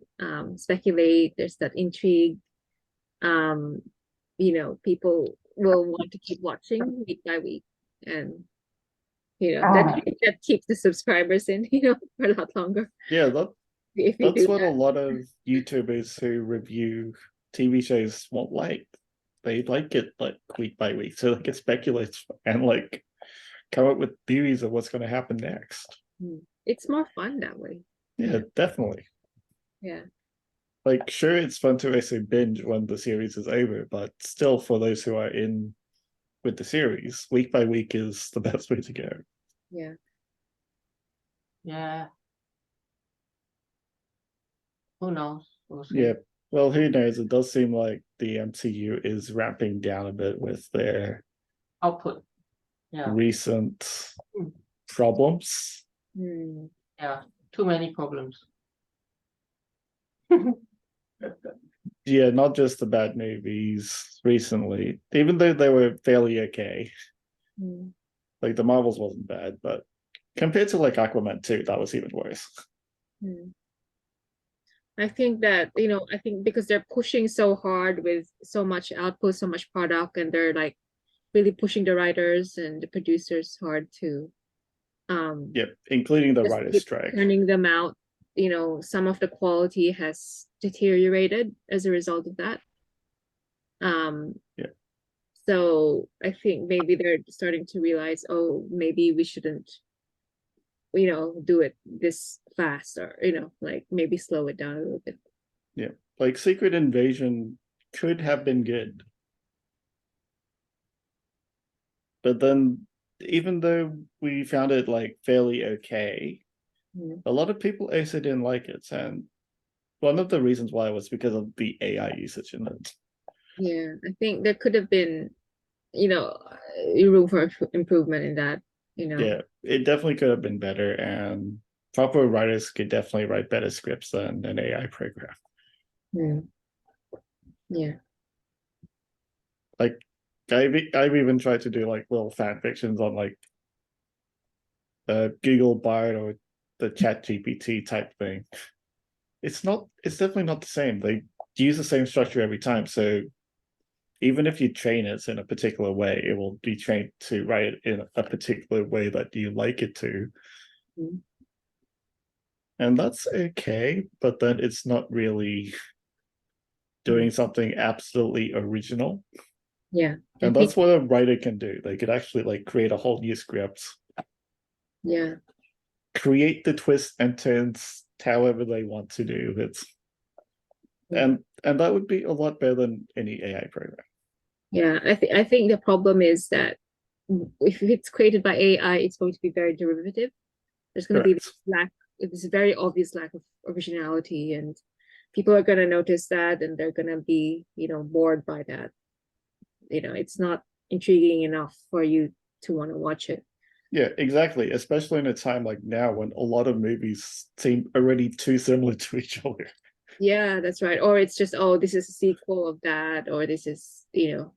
speculate, there's that intrigue. You know, people will want to keep watching week by week, and you know that keeps the subscribers in, you know, for a lot longer. Yeah, If you that's do what that. a lot of YouTubers who review TV shows won't like. They like it like week by week, so they can speculate and like come up with theories of what's going to happen next. It's more fun that way. Yeah, definitely. Yeah. Like, sure, it's fun to actually binge when the series is over, but still, for those who are in with the series, week by week is the best way to go. Yeah. yeah. Who knows? We'll see. Yeah. Well, who knows? It does seem like the MCU is ramping down a bit with their Output. Yeah. recent problems. Yeah. Too many problems. Yeah, not just the bad movies recently, even though they were fairly okay. Like the Marvels wasn't bad, but compared to like Aquaman 2, that was even worse. I think that, you know, I think because they're pushing so hard with so much output, so much product, and they're like really pushing the writers and the producers hard to Yep, including the just writer's keep strike. turning them out. You know, some of the quality has deteriorated as a result of that. Yeah. So I think maybe they're starting to realize, oh, maybe we shouldn't, you know, do it this fast, or, you know, like maybe slow it down a little bit. Yeah, like Secret Invasion could have been good. But then, even though we found it like fairly okay, a lot of people also didn't like it. And one of the reasons why was because of the AI usage in it. Yeah, I think there could have been, you know, room for improvement in that, you know. Yeah, it definitely could have been better, and proper writers could definitely write better scripts than an AI program. Yeah. Like, I've even tried to do like little fan fictions on like Google Bard or the Chat GPT type thing. It's definitely not the same. They use the same structure every time. So even if you train it in a particular way, it will be trained to write it in a particular way that you like it to. And that's okay, but then it's not really doing something absolutely original. Yeah. And that's what a writer can do. They could actually like create a whole new script. Yeah. Create the twists and turns however they want to do it. And that would be a lot better than any AI program. Yeah, I think the problem is that if it's created by AI, it's going to be very derivative. There's going to be this very obvious lack of originality, and people are going to notice that, and they're going to be, you know, bored by that. You know, it's not intriguing enough for you to want to watch it. Yeah, exactly. Especially in a time like now when a lot of movies seem already too similar to each other. Yeah, that's right. Or it's just, oh, this is a sequel of that, or this is, you know,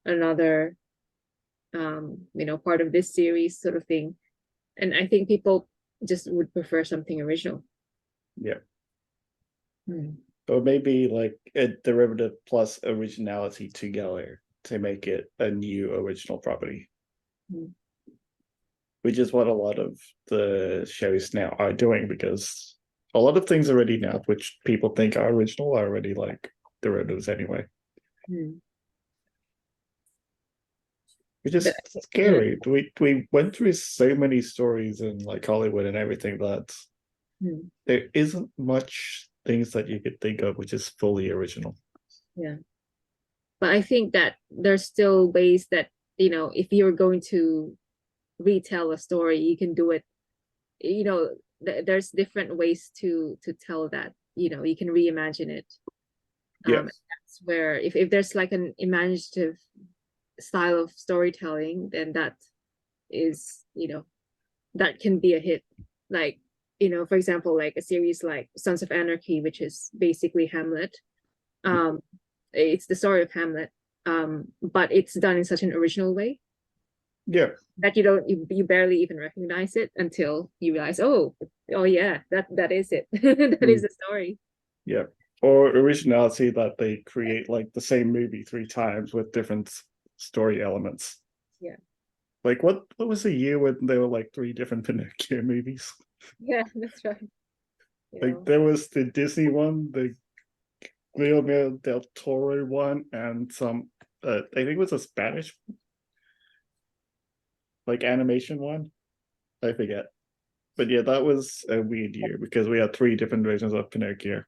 another you know, part of this series sort of thing. And I think people just would prefer something original. Yeah. Hmm. Or maybe like a derivative plus originality together to make it a new original property. Hmm. Which is what a lot of the shows now are doing, because a lot of things already now, which people think are original, are already like derivatives anyway. Hmm. Which is scary. We went through so many stories in like Hollywood and everything that there isn't much things that you could think of which is fully original. Yeah. But I think that there's still ways that, you know, if you're going to retell a story, you can do it, you know, there's different ways to tell that, you know, you can reimagine it. Yes. That's where if there's like an imaginative style of storytelling, then that is, you know, that can be a hit. Like, you know, for example, like a series like Sons of Anarchy, which is basically Hamlet. It's the story of Hamlet, but it's done in such an original way. Yeah. That you barely even recognize it until you realize, oh yeah, that is it. That is the story. Yeah. Or originality that they create like the same movie 3 times with different story elements. Yeah. Like what was the year when there were like 3 different Pinocchio movies? Yeah, that's right. Like there was the Disney one, the Guillermo del Toro one, and some I think it was a Spanish like animation one. I forget. But yeah, that was a weird year because we had 3 different versions of Pinocchio.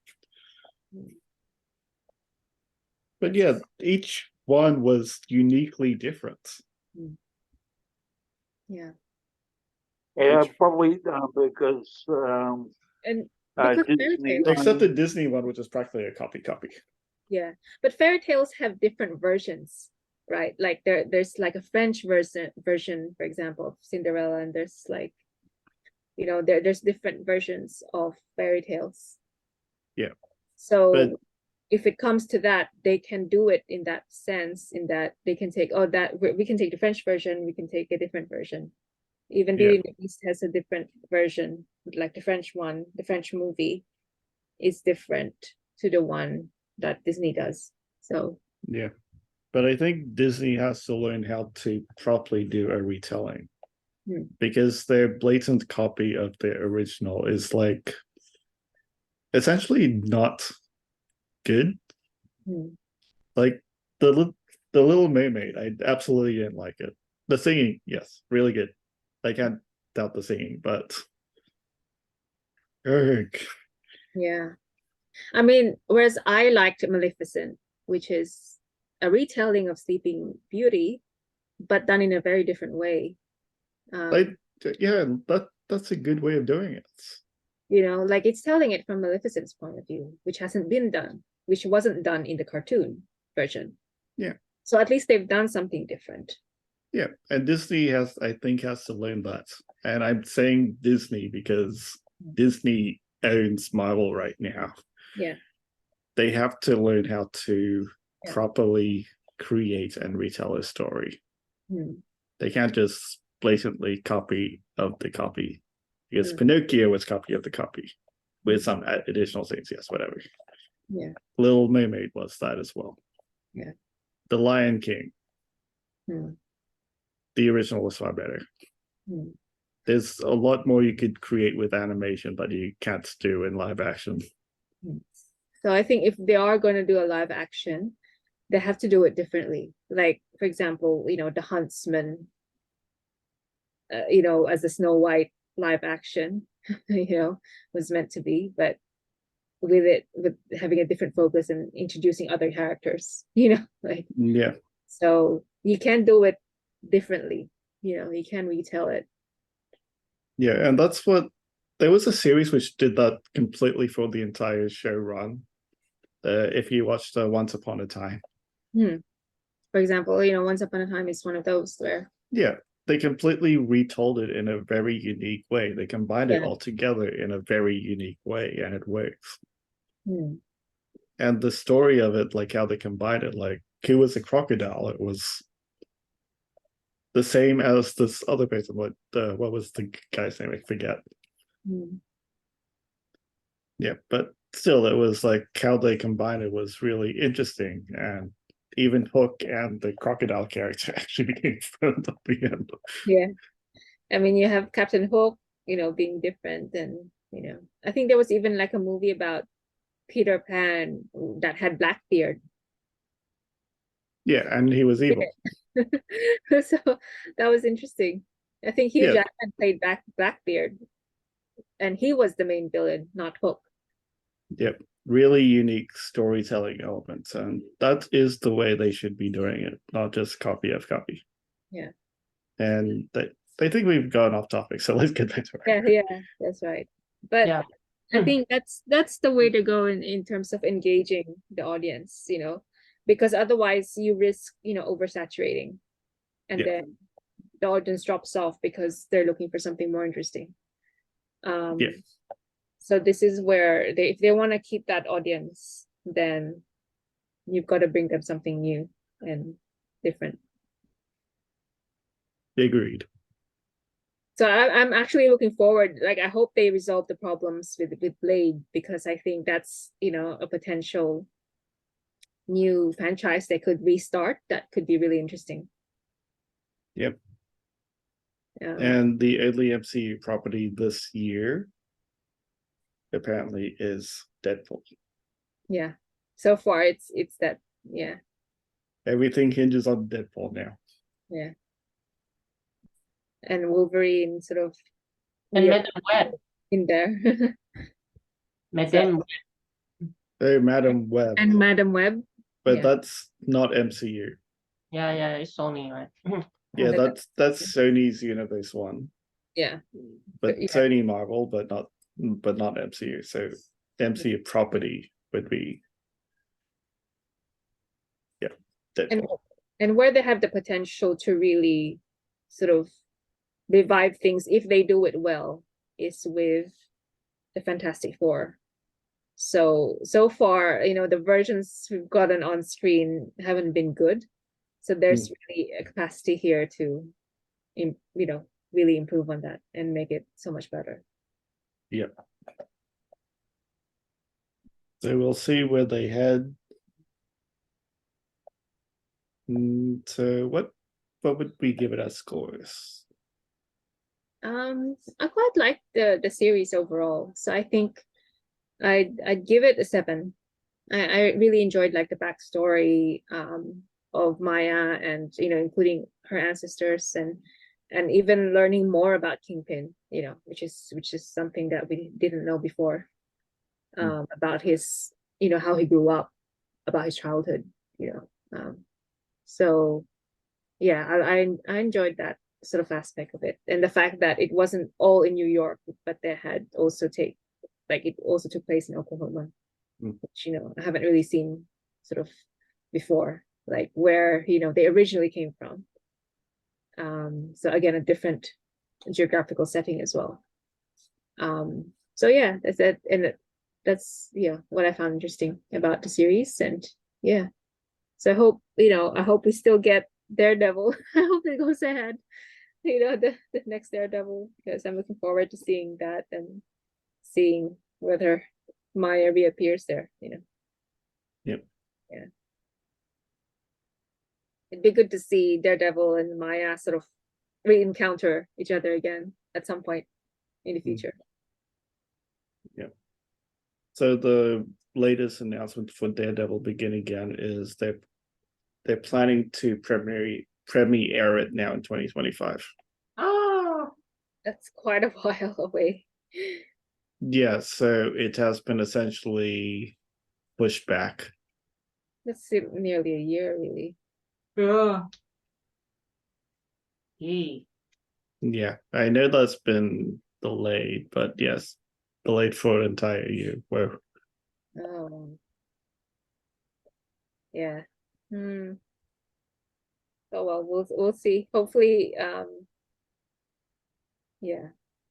But yeah, each one was uniquely different. Yeah. Yeah, probably because And because Disney, except the Disney one, which is practically a copy. Yeah, but fairy tales have different versions, right? Like there's like a French version, for example, of Cinderella, and there's like, you know, there's different versions of fairy tales. Yeah. So but if it comes to that, they can do it in that sense, in that they can take, oh, that we can take the French version, we can take a different version. Even Beauty and the Beast has a different version, like the French one, the French movie is different to the one that Disney does. So yeah, but I think Disney has to learn how to properly do a retelling, because their blatant copy of the original is like essentially not good. Like the Little Mermaid, I absolutely didn't like it. The singing, yes, really good. I can't doubt the singing, but yeah, I mean, whereas I liked Maleficent, which is a retelling of Sleeping Beauty, but done in a very different way. Yeah, that's a good way of doing it. You know, like it's telling it from Maleficent's point of view, which wasn't done in the cartoon version. Yeah. So at least they've done something different. Yeah, and Disney I think has to learn that. And I'm saying Disney because Disney owns Marvel right now. Yeah. They have to learn how to properly create and retell a story. They can't just blatantly copy of the copy, because Pinocchio was copy of the copy with some additional things. Yes, whatever. Yeah. Little Mermaid was that as well. Yeah. The Lion King. The original was far better. There's a lot more you could create with animation that you can't do in live action. So I think if they are going to do a live action, they have to do it differently. Like, for example, you know, The Huntsman, you know, as a Snow White live action, you know, was meant to be, but with having a different focus and introducing other characters, you know, like, yeah. So you can do it differently, you know, you can retell it. Yeah, and that's what there was a series which did that completely for the entire show run. If you watched Once Upon a Time. For example, you know, Once Upon a Time is one of those where they completely retold it in a very unique way. They combined it all together in a very unique way, and it works. And the story of it, like how they combined it, like who was a crocodile? It was the same as this other person. What was the guy's name? I forget. Yeah, but still, it was like how they combined it was really interesting, and even Hook and the crocodile character actually became friends at the end. Yeah, I mean, you have Captain Hook, being different, and I think there was even like a movie about Peter Pan that had Blackbeard. Yeah, and he was evil. So that was interesting. I think Hugh Yeah. Jackman played Blackbeard, and he was the main villain, not Hook. Yep, really unique storytelling elements, and that is the way they should be doing it, not just copy of copy. Yeah. And they think we've gone off topic, so let's get back to it. Yeah, that's right. But Yeah. I think that's the way to go in terms of engaging the audience, because otherwise you risk, oversaturating, and Yeah. then the audience drops off because they're looking for something more interesting. Yeah. So this is where if they want to keep that audience, then you've got to bring them something new and different. Agreed. So I'm actually looking forward. Like, I hope they resolve the problems with Blade, because I think that's a potential new franchise they could restart that could be really interesting. Yep. And the only MCU property this year apparently is Deadpool. Yeah. So far it's that. Yeah. Everything hinges on Deadpool now. Yeah. And Wolverine sort of And Madam Web. in there. Madam Hey, Madam Web. And Madam Web. But that's not MCU. Yeah, it's Sony, right? Yeah, that's Sony's Universe one. Yeah. But Sony Marvel, but not MCU. So MCU property would be Deadpool. And where they have the potential to really sort of revive things if they do it well is with the Fantastic Four. So far, the versions we've gotten on screen haven't been good. So there's really a capacity here to, really improve on that and make it so much better. Yep. So we'll see where they head. So what would we give it as scores? I quite like the series overall. So I think I'd give it a 7. I really enjoyed like the backstory of Maya, and including her ancestors, and even learning more about Kingpin, which is something that we didn't know before, about his, how he grew up, about his childhood, so yeah, I enjoyed that sort of aspect of it, and the fact that it wasn't all in New York, but they had also it also took place in Oklahoma, which I haven't really seen sort of before, like where they originally came from. So again, a different geographical setting as well. So yeah, that's it, and that's what I found interesting about the series, and yeah. So I hope we still get Daredevil. I hope it goes ahead, the next Daredevil, because I'm looking forward to seeing that and seeing whether Maya reappears there. Yep. Yeah. It'd be good to see Daredevil and Maya sort of re-encounter each other again at some point in the future. Yep. So the latest announcement for Daredevil Begin Again is they're planning to premiere it now in 2025. Oh, that's quite a while away. Yeah, so it has been essentially pushed back. That's nearly a year, really. Yeah. Yeah, I know that's been delayed, but yes, delayed for an entire year. Where? Oh. Yeah. Oh well, we'll see. Hopefully, yeah.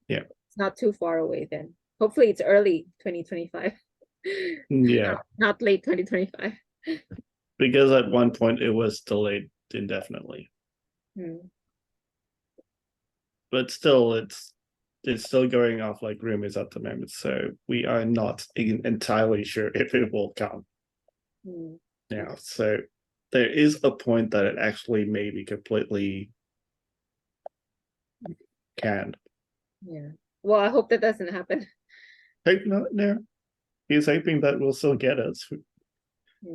It's not too far away then. Hopefully it's early 2025. Yeah. Not late 2025. Because at one point it was delayed indefinitely. But still, it's it's still going off like rumors at the moment, so we are not entirely sure if it will come. Now, so there is a point that it actually may be completely canned. Yeah. Well, I hope that doesn't happen. Hope not. No, he's hoping that we'll still get it.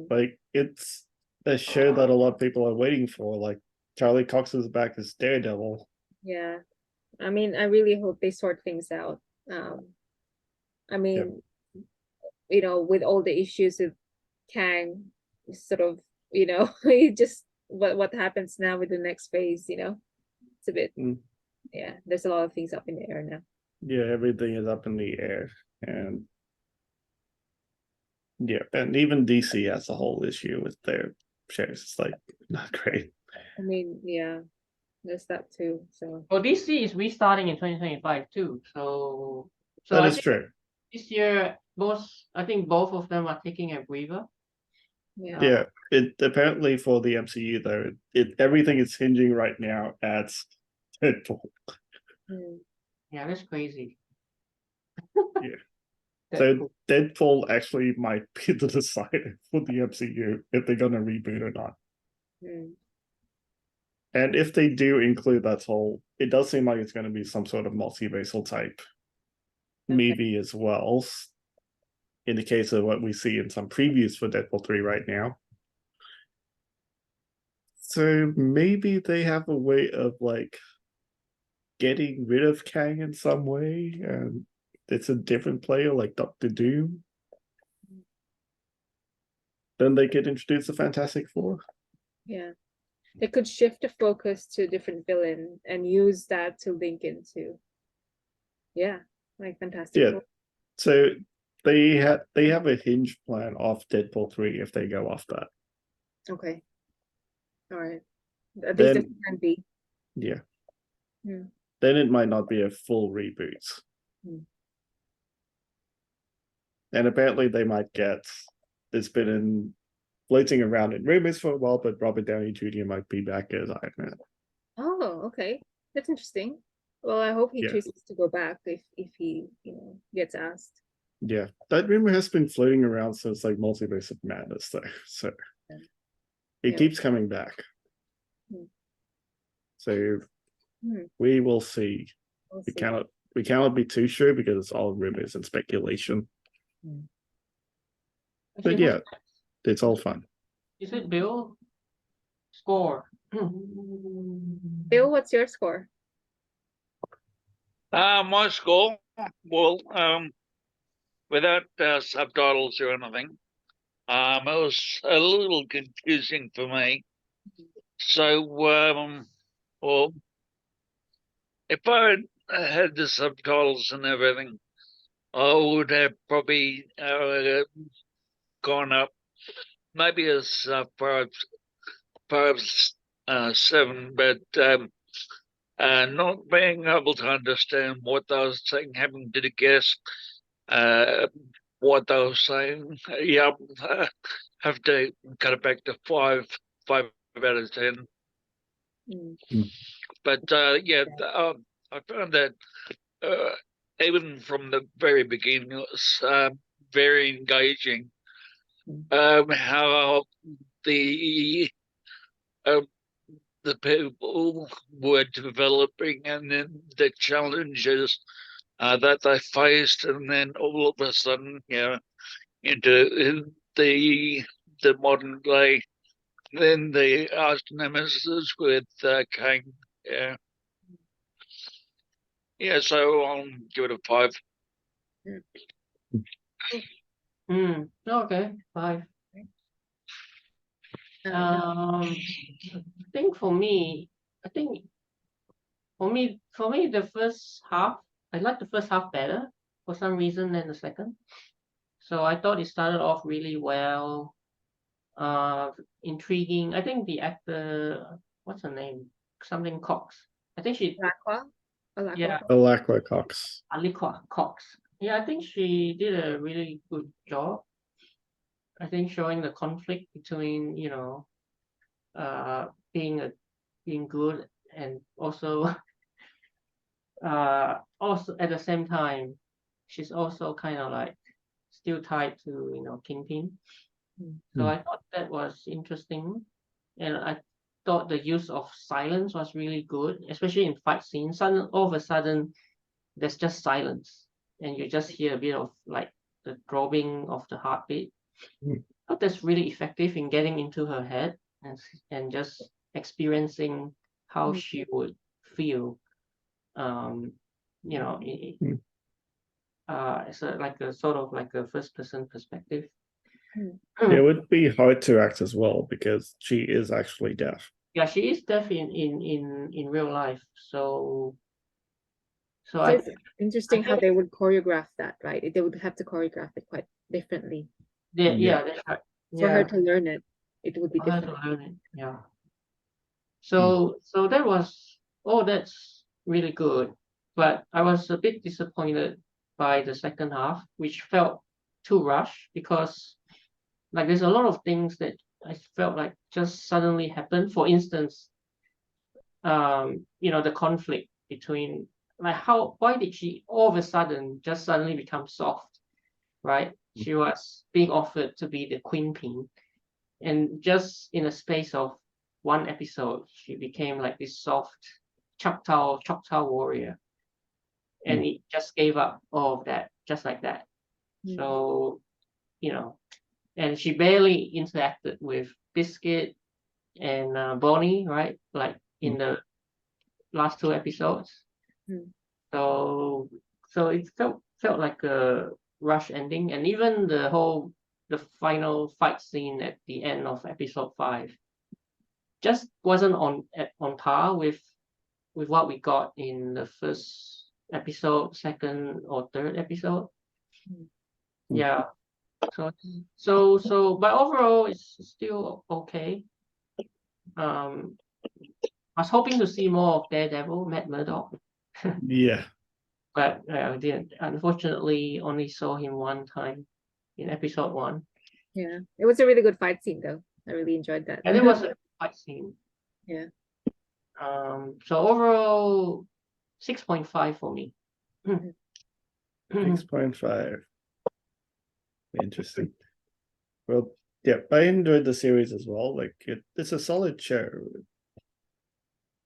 Like, it's a show that a lot of people are waiting for. Like, Charlie Cox is back as Daredevil. Yeah. I mean, I really hope they sort things out. I mean, you know, with all the issues with Kang, sort of, you know, it just what happens now with the next phase, you know, it's a bit, yeah, there's a lot of things up in the air now. Yeah, everything is up in the air, and yeah, and even DC has a whole issue with their shares. It's like not great. I mean, yeah, there's that too. So well, DC is restarting in 2025 too. So that I is think true. this year, I think both of them are taking a breather. Yeah, it apparently for the MCU though, everything is hinging right now at Deadpool. Yeah, that's crazy. Yeah. So Deadpool actually might be the decider for the MCU if they're gonna reboot or not. And if they do include that whole, it does seem like it's going to be some sort of multiversal type movie as well. In the case of what we see in some previews for Deadpool 3 right now. So maybe they have a way of like getting rid of Kang in some way, and it's a different player like Doctor Doom. Then they could introduce the Fantastic Four. yeah, they could shift the focus to a different villain and use that to link into, yeah, like Fantastic Four. So they have a hinge plan off Deadpool 3 if they go off that. Okay. All right. At least it can be. Yeah. Then it might not be a full reboot. And apparently they might get, it's been floating around in rumors for a while, but Robert Downey Jr. might be back as Iron Man. Oh, okay. That's interesting. Well, I hope he chooses to go back if he, you know, gets asked. Yeah, that rumor has been floating around since like Multiverse of Madness though. So it keeps coming back. So we will see. We cannot be too sure because it's all rumors and speculation. But yeah, it's all fun. Is it Bill? Score. Bill, what's your score? My score, well, without subtitles or anything, it was a little confusing for me. So, well, if I had the subtitles and everything, I would have probably gone up maybe as far as 7, but not being able to understand what they were saying, having to guess what they were saying, yeah, have to cut it back to 5 out of 10. But yeah, I found that even from the very beginning, it was very engaging. How the people were developing, and then the challenges that they faced, and then all of a sudden, into the modern day, then the arch nemesis with Kang. So I'll give it a 5. Okay, 5. I think for me, the first half, I like the first half better for some reason than the second. So I thought it started off really well, intriguing. I think the actor, what's her name? Something Cox. I think she. Alaqua Cox. Alaqua Cox. Yeah, I think she did a really good job. I think showing the conflict between, being good and also also at the same time, she's also kind of like still tied to Kingpin. So I thought that was interesting, and I thought the use of silence was really good, especially in fight scenes. All of a sudden, there's just silence, and you just hear a bit of like the throbbing of the heartbeat. I thought that's really effective in getting into her head and just experiencing how she would feel. It's like a sort of like a first-person perspective. It would be hard to act as well because she is actually deaf. Yeah, she is deaf in real life. So it's interesting how they would choreograph that, right? They would have to choreograph it quite differently. Yeah, that's right. For her to learn it, it would be For her different. to learn it, yeah. So that was that's really good. But I was a bit disappointed by the second half, which felt too rushed because like there's a lot of things that I felt like just suddenly happened. For instance, the conflict between like why did she all of a sudden just suddenly become soft, right? She was being offered to be the Queen, and just in a space of one episode, she became like this soft Choctaw warrior, and it just gave up all of that, just like that. So, and she barely interacted with Biscuit and Bonnie, right? Like in the last two episodes. So it felt like a rush ending, and even the final fight scene at the end of episode 5 just wasn't on par with what we got in the first episode, second or third episode. Yeah. So but overall it's still okay. I was hoping to see more of Daredevil, Matt Murdock. Yeah. But I didn't. Unfortunately, only saw him one time in episode 1. Yeah, it was a really good fight scene, though. I really enjoyed that. And it was a fight scene. Yeah. So overall, 6.5 for me. 6.5. Interesting. Well, yeah, I enjoyed the series as well. Like it's a solid show.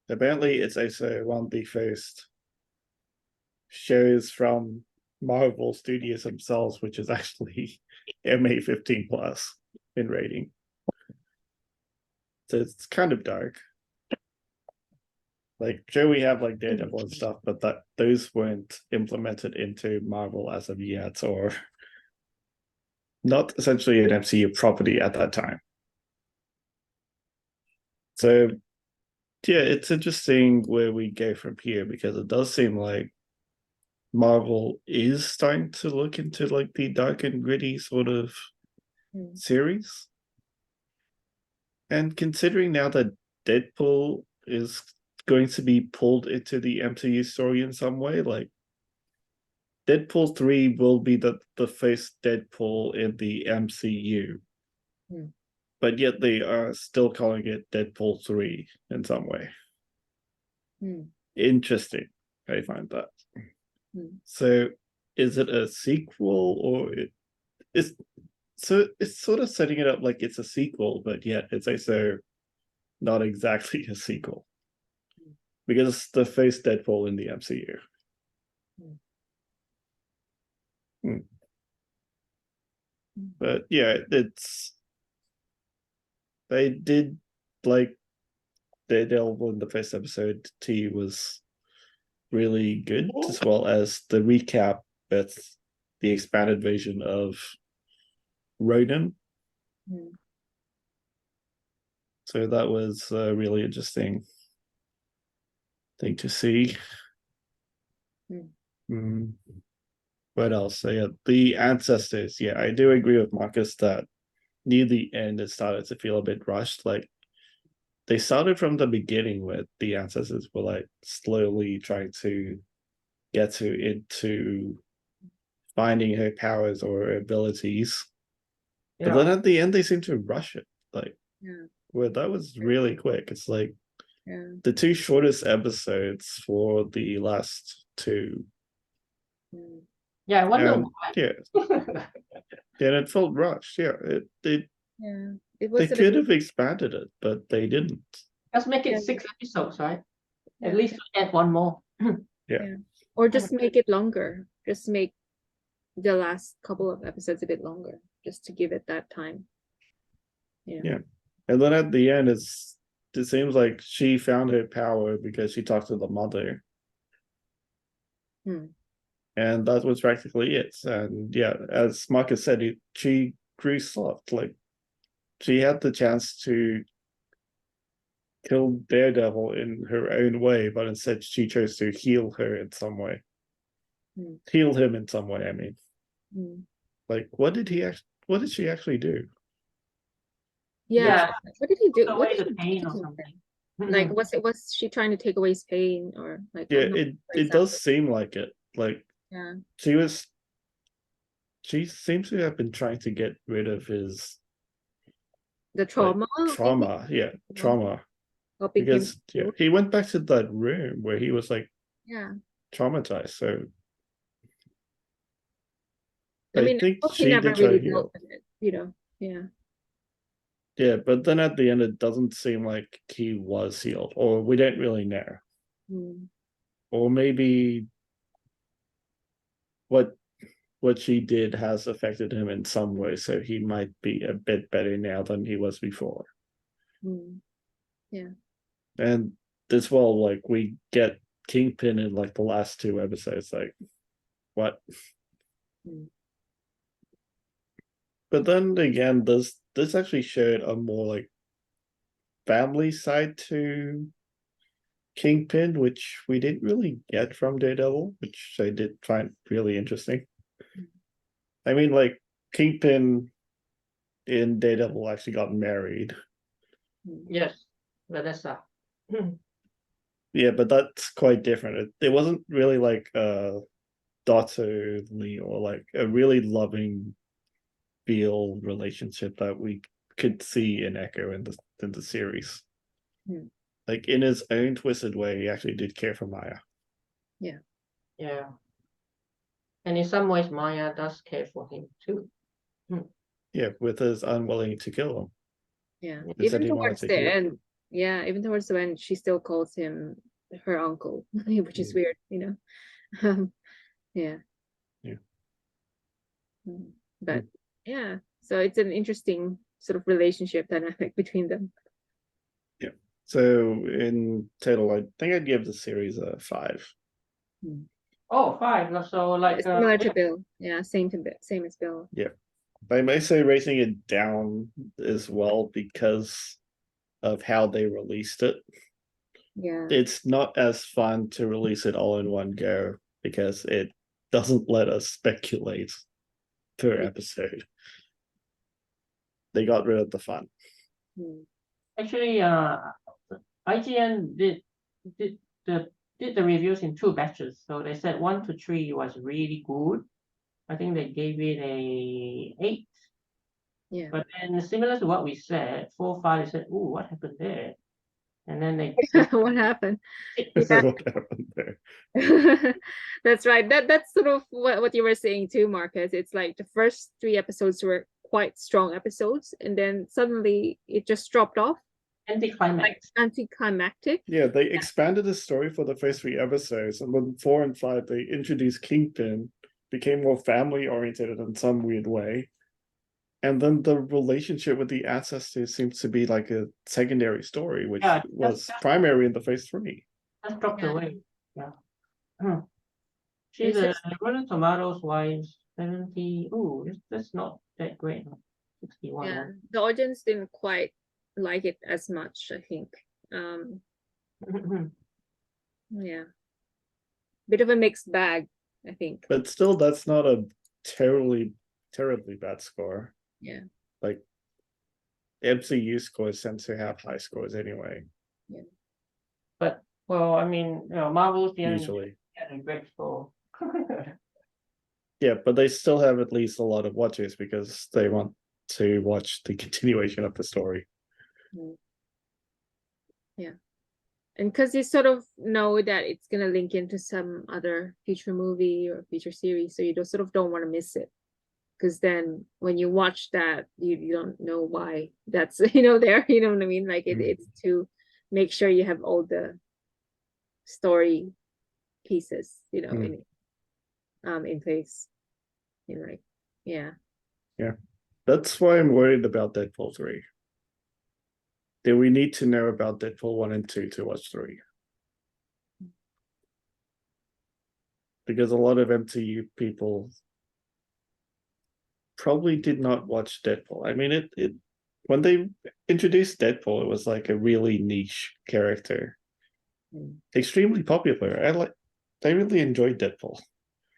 Apparently, it's also one of the first shows from Marvel Studios themselves, which is actually MA15 plus in rating. So it's kind of dark. Like, sure, we have like Daredevil and stuff, but those weren't implemented into Marvel as of yet, or not essentially an MCU property at that time. So yeah, it's interesting where we go from here, because it does seem like Marvel is starting to look into like the dark and gritty sort of series. And considering now that Deadpool is going to be pulled into the MCU story in some way, like Deadpool 3 will be the first Deadpool in the MCU. But yet they are still calling it Deadpool 3 in some way. Interesting. I find that. So is it a sequel, or it's sort of setting it up like it's a sequel, but yet it's also not exactly a sequel, because it's the first Deadpool in the MCU. But yeah, they did like Daredevil in the first episode. T was really good, as well as the recap with the expanded version of Ronan. So that was a really interesting thing to see. What else? So yeah, the ancestors. Yeah, I do agree with Marcus that near the end it started to feel a bit rushed. Like they started from the beginning with the ancestors were like slowly trying to get into finding her powers or her abilities. But then at the end they seem to rush it. Like well, that was really quick. It's like the two shortest episodes for the last too. Yeah, I wonder And, why. yeah, and it felt rushed. Yeah, it was they could have expanded it, but they didn't. Just make it Yeah. 6 episodes, right? Yeah. At least add one more. Or just make it longer. Just make the last couple of episodes a bit longer, just to give it that time. Yeah. And then at the end, it seems like she found her power because she talked to the mother. And that was practically it. And yeah, as Marcus said, she grew soft. Like, she had the chance to kill Daredevil in her own way, but instead she chose to heal her in some way. Heal him in some way, I mean. Like, what did she actually do? Yeah. What did he do? Took What away did the he pain do or to him? something. Like, was she trying to take away his pain, or like? Yeah, I'm not it sure does exactly. seem like it. Like, Yeah. she seems to have been trying to get rid of his The trauma. trauma. Yeah, trauma. Helping him. Because he went back to that room where he was like traumatized. So I mean, think he she never did try really to heal. dealt with it, you know. Yeah. Yeah, but then at the end, it doesn't seem like he was healed, or we don't really know. Or maybe what she did has affected him in some way, so he might be a bit better now than he was before. Yeah. And as well, like, we get Kingpin in like the last 2 episodes. Like, what? But then again, this actually showed a more like family side to Kingpin, which we didn't really get from Daredevil, which I did find really interesting. I mean, like, Kingpin in Daredevil actually got married. Yes, Vanessa. Yeah, but that's quite different. It wasn't really like a daughterly or like a really loving feel relationship that we could see in Echo in the series. Like, in his own twisted way, he actually did care for Maya. Yeah. And in some ways, Maya does care for him too. Yeah, with his unwilling to kill him. Yeah. He said Even he wanted towards to the heal. end. Yeah, even towards the end, she still calls him her uncle, which is weird, you know. Yeah. But yeah, so it's an interesting sort of relationship dynamic between them. Yeah. So in total, I think I'd give the series a 5. Oh, 5. So like similar to Bill. Yeah, same as Bill. Yeah. I may say raising it down as well because of how they released it. Yeah. It's not as fun to release it all in one go because it doesn't let us speculate per episode. They got rid of the fun. Actually, IGN did the reviews in 2 batches. So they said 1 to 3 was really good. I think they gave it a 8. Yeah. But then similar to what we said, 4, 5, they said, "Ooh, what happened there?" And then they what happened? What happened there? That's right. That's sort of what you were saying too, Marcus. It's like the first 3 episodes were quite strong episodes, and then suddenly it just dropped off. Anticlimactic. Yeah, they expanded the story for the first 3 episodes, and then 4 and 5 they introduced Kingpin, became more family oriented in some weird way. And then the relationship with the ancestors seems to be like a secondary story, which was primary in the first 3. That's dropped away. Yeah. She's a Rotten Tomatoes wise 70. Ooh, that's not that great. 61. Yeah, the audience didn't quite like it as much, I think. Yeah, bit of a mixed bag, I think. But still, that's not a terribly bad score. Yeah, like MCU scores tend to have high scores anyway. Yeah, but well, I mean, Marvel's usually a great score. Yeah, but they still have at least a lot of watchers because they want to watch the continuation of the story. Yeah. and because you sort of know that it's gonna link into some other future movie or future series, so you don't want to miss it. Because then when you watch that, you don't know why that's there. You know what I mean? Like it's to make sure you have all the story pieces, in place. Like, yeah. That's why I'm worried about Deadpool 3. Do we need to know about Deadpool 1 and 2 to watch 3? Because a lot of MCU people probably did not watch Deadpool. I mean, it when they introduced Deadpool, it was like a really niche character. Extremely popular. I really enjoyed Deadpool.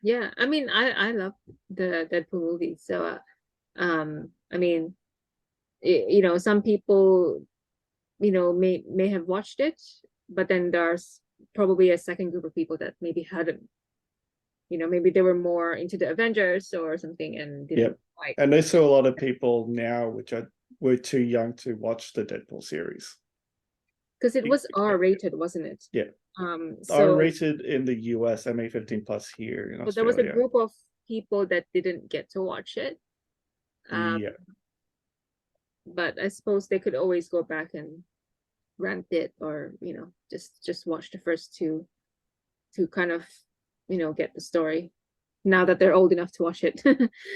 Yeah, I mean, I love the Deadpool movie. So, I mean, some people, may have watched it, but then there's probably a second group of people that maybe hadn't. Maybe they were more into the Avengers or something and didn't like. And I saw a lot of people now were too young to watch the Deadpool series. Because it was R-rated, wasn't it? Yeah. So R-rated in the US, MA15 plus here in Australia. But there was a group of people that didn't get to watch it. Yeah. But I suppose they could always go back and rent it, or just watch the first two to kind of get the story now that they're old enough to watch it.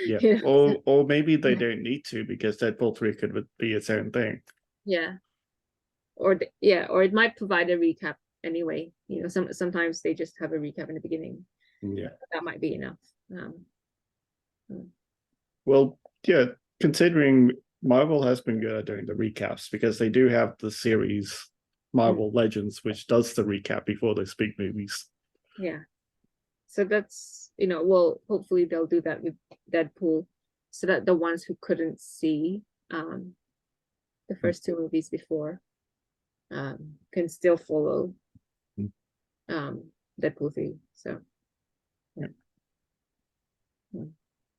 Yeah. Or maybe they don't need to, because Deadpool 3 could be its own thing. Yeah. Or it might provide a recap anyway. Sometimes they just have a recap in the beginning. Yeah. That might be enough. Well, yeah, considering Marvel has been good at doing the recaps, because they do have the series Marvel Legends, which does the recap before those big movies. Yeah. So that's, well, hopefully they'll do that with Deadpool, so that the ones who couldn't see the first two movies before can still follow Deadpool 3. So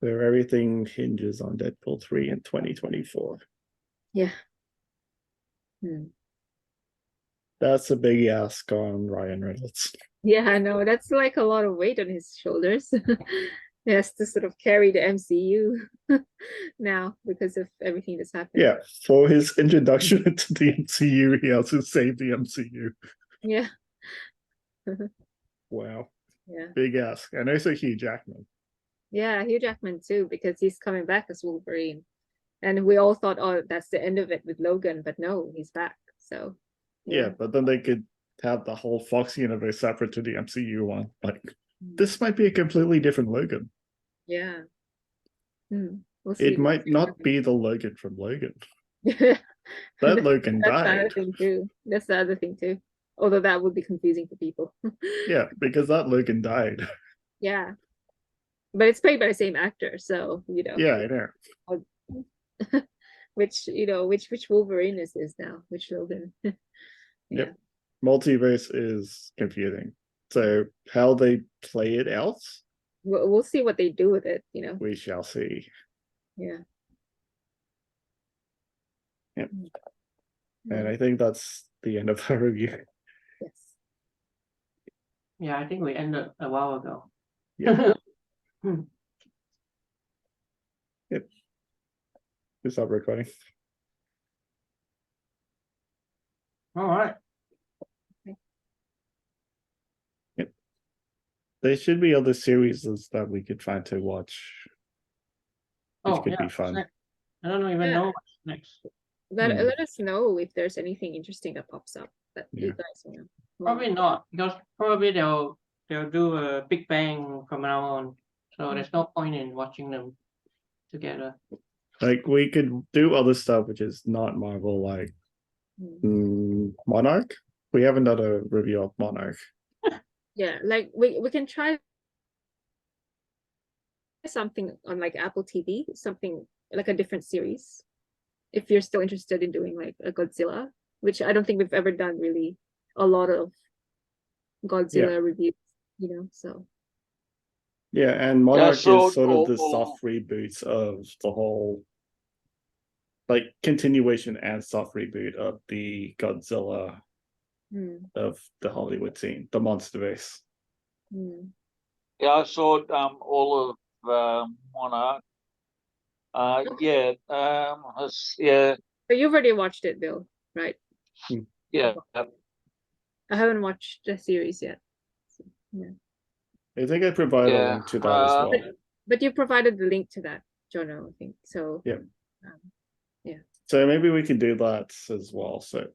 So everything hinges on Deadpool 3 in 2024. Yeah. That's a big ask on Ryan Reynolds. Yeah, I know. That's like a lot of weight on his shoulders. He has to sort of carry the MCU now because of everything that's happened. Yeah, for his introduction into the MCU, he has to save the MCU. Yeah. Wow. Yeah. Big ask. And also Hugh Jackman. Yeah, Hugh Jackman too, because he's coming back as Wolverine. And we all thought, oh, that's the end of it with Logan, but no, he's back. So yeah, but then they could have the whole Fox universe separate to the MCU one. Like, this might be a completely different Logan. Yeah. We'll it might not be the Logan from Logan. That Logan died. That's the other thing too. Although that would be confusing for people. Yeah, because that Logan died. Yeah. But it's played by the same actor, so Yeah, I know. which Wolverine is now, which Logan. Yeah. Yep. Multiverse is confusing. So how they play it out, we'll see what they do with it. We shall see. Yeah. Yep. And I think that's the end of our review. Yes. Yeah, I think we ended a while ago. Yeah. Yep. Stop recording. All right. Yep. There should be other series that we could try to watch, which could be fun. I don't even know what's next. Let us know if there's anything interesting that pops up that you guys want. Probably not, because probably they'll do a Big Bang from now on. So there's no point in watching them together. Like, we could do other stuff which is not Marvel, like Monarch. We haven't done a review of Monarch. Yeah, like we can try something on like Apple TV, something like a different series. If you're still interested in doing like a Godzilla, which I don't think we've ever done really a lot of Godzilla reviews, so. Yeah, and Monarch is sort of the soft reboot of the whole, like, continuation and soft reboot of the Godzilla of the Hollywood scene, the monsterverse. Yeah, I saw all of Monarch. Yeah, yeah. But you've already watched it, Bill, right? Yeah. I haven't watched the series yet. So, yeah. I think I provided a link to that as well. But you provided the link to that, Jono, I think. So yeah. Yeah. So maybe we can do that as well. So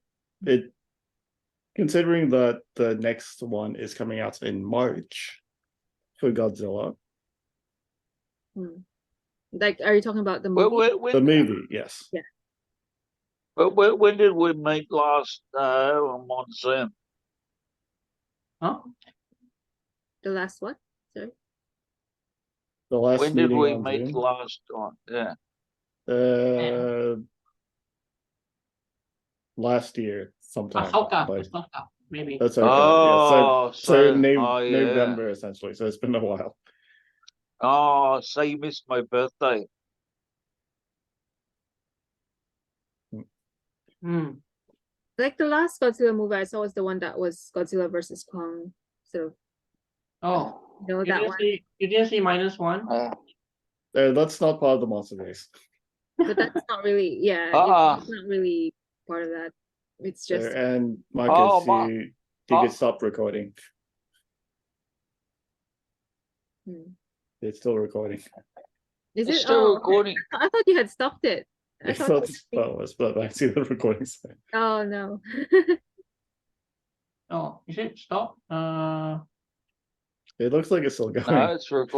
considering that the next one is coming out in March for Godzilla. Like, are you talking about the movie? The movie, yes. Yeah. But when did we meet last on Zoom? Huh? The last what? Sorry. The last when did meeting we on meet Zoom? last time? Yeah. Last year, sometime. Maybe. That's okay. Oh, yeah. So yeah. November essentially. So it's been a while. Oh, so you missed my birthday. Like the last Godzilla movie I saw was the one that was Godzilla versus Kong. So. Oh. You know that one. You didn't see -1? That's not part of the monsterverse. But that's not really, it's not really part of that. It's just. And Marcus, you could stop recording. It's still recording. Is it's it still recording? Okay. I thought you had stopped it. I thought it was, but I see the recording. Oh no. Oh, is it stop? It looks like it's still going. No, it's recording.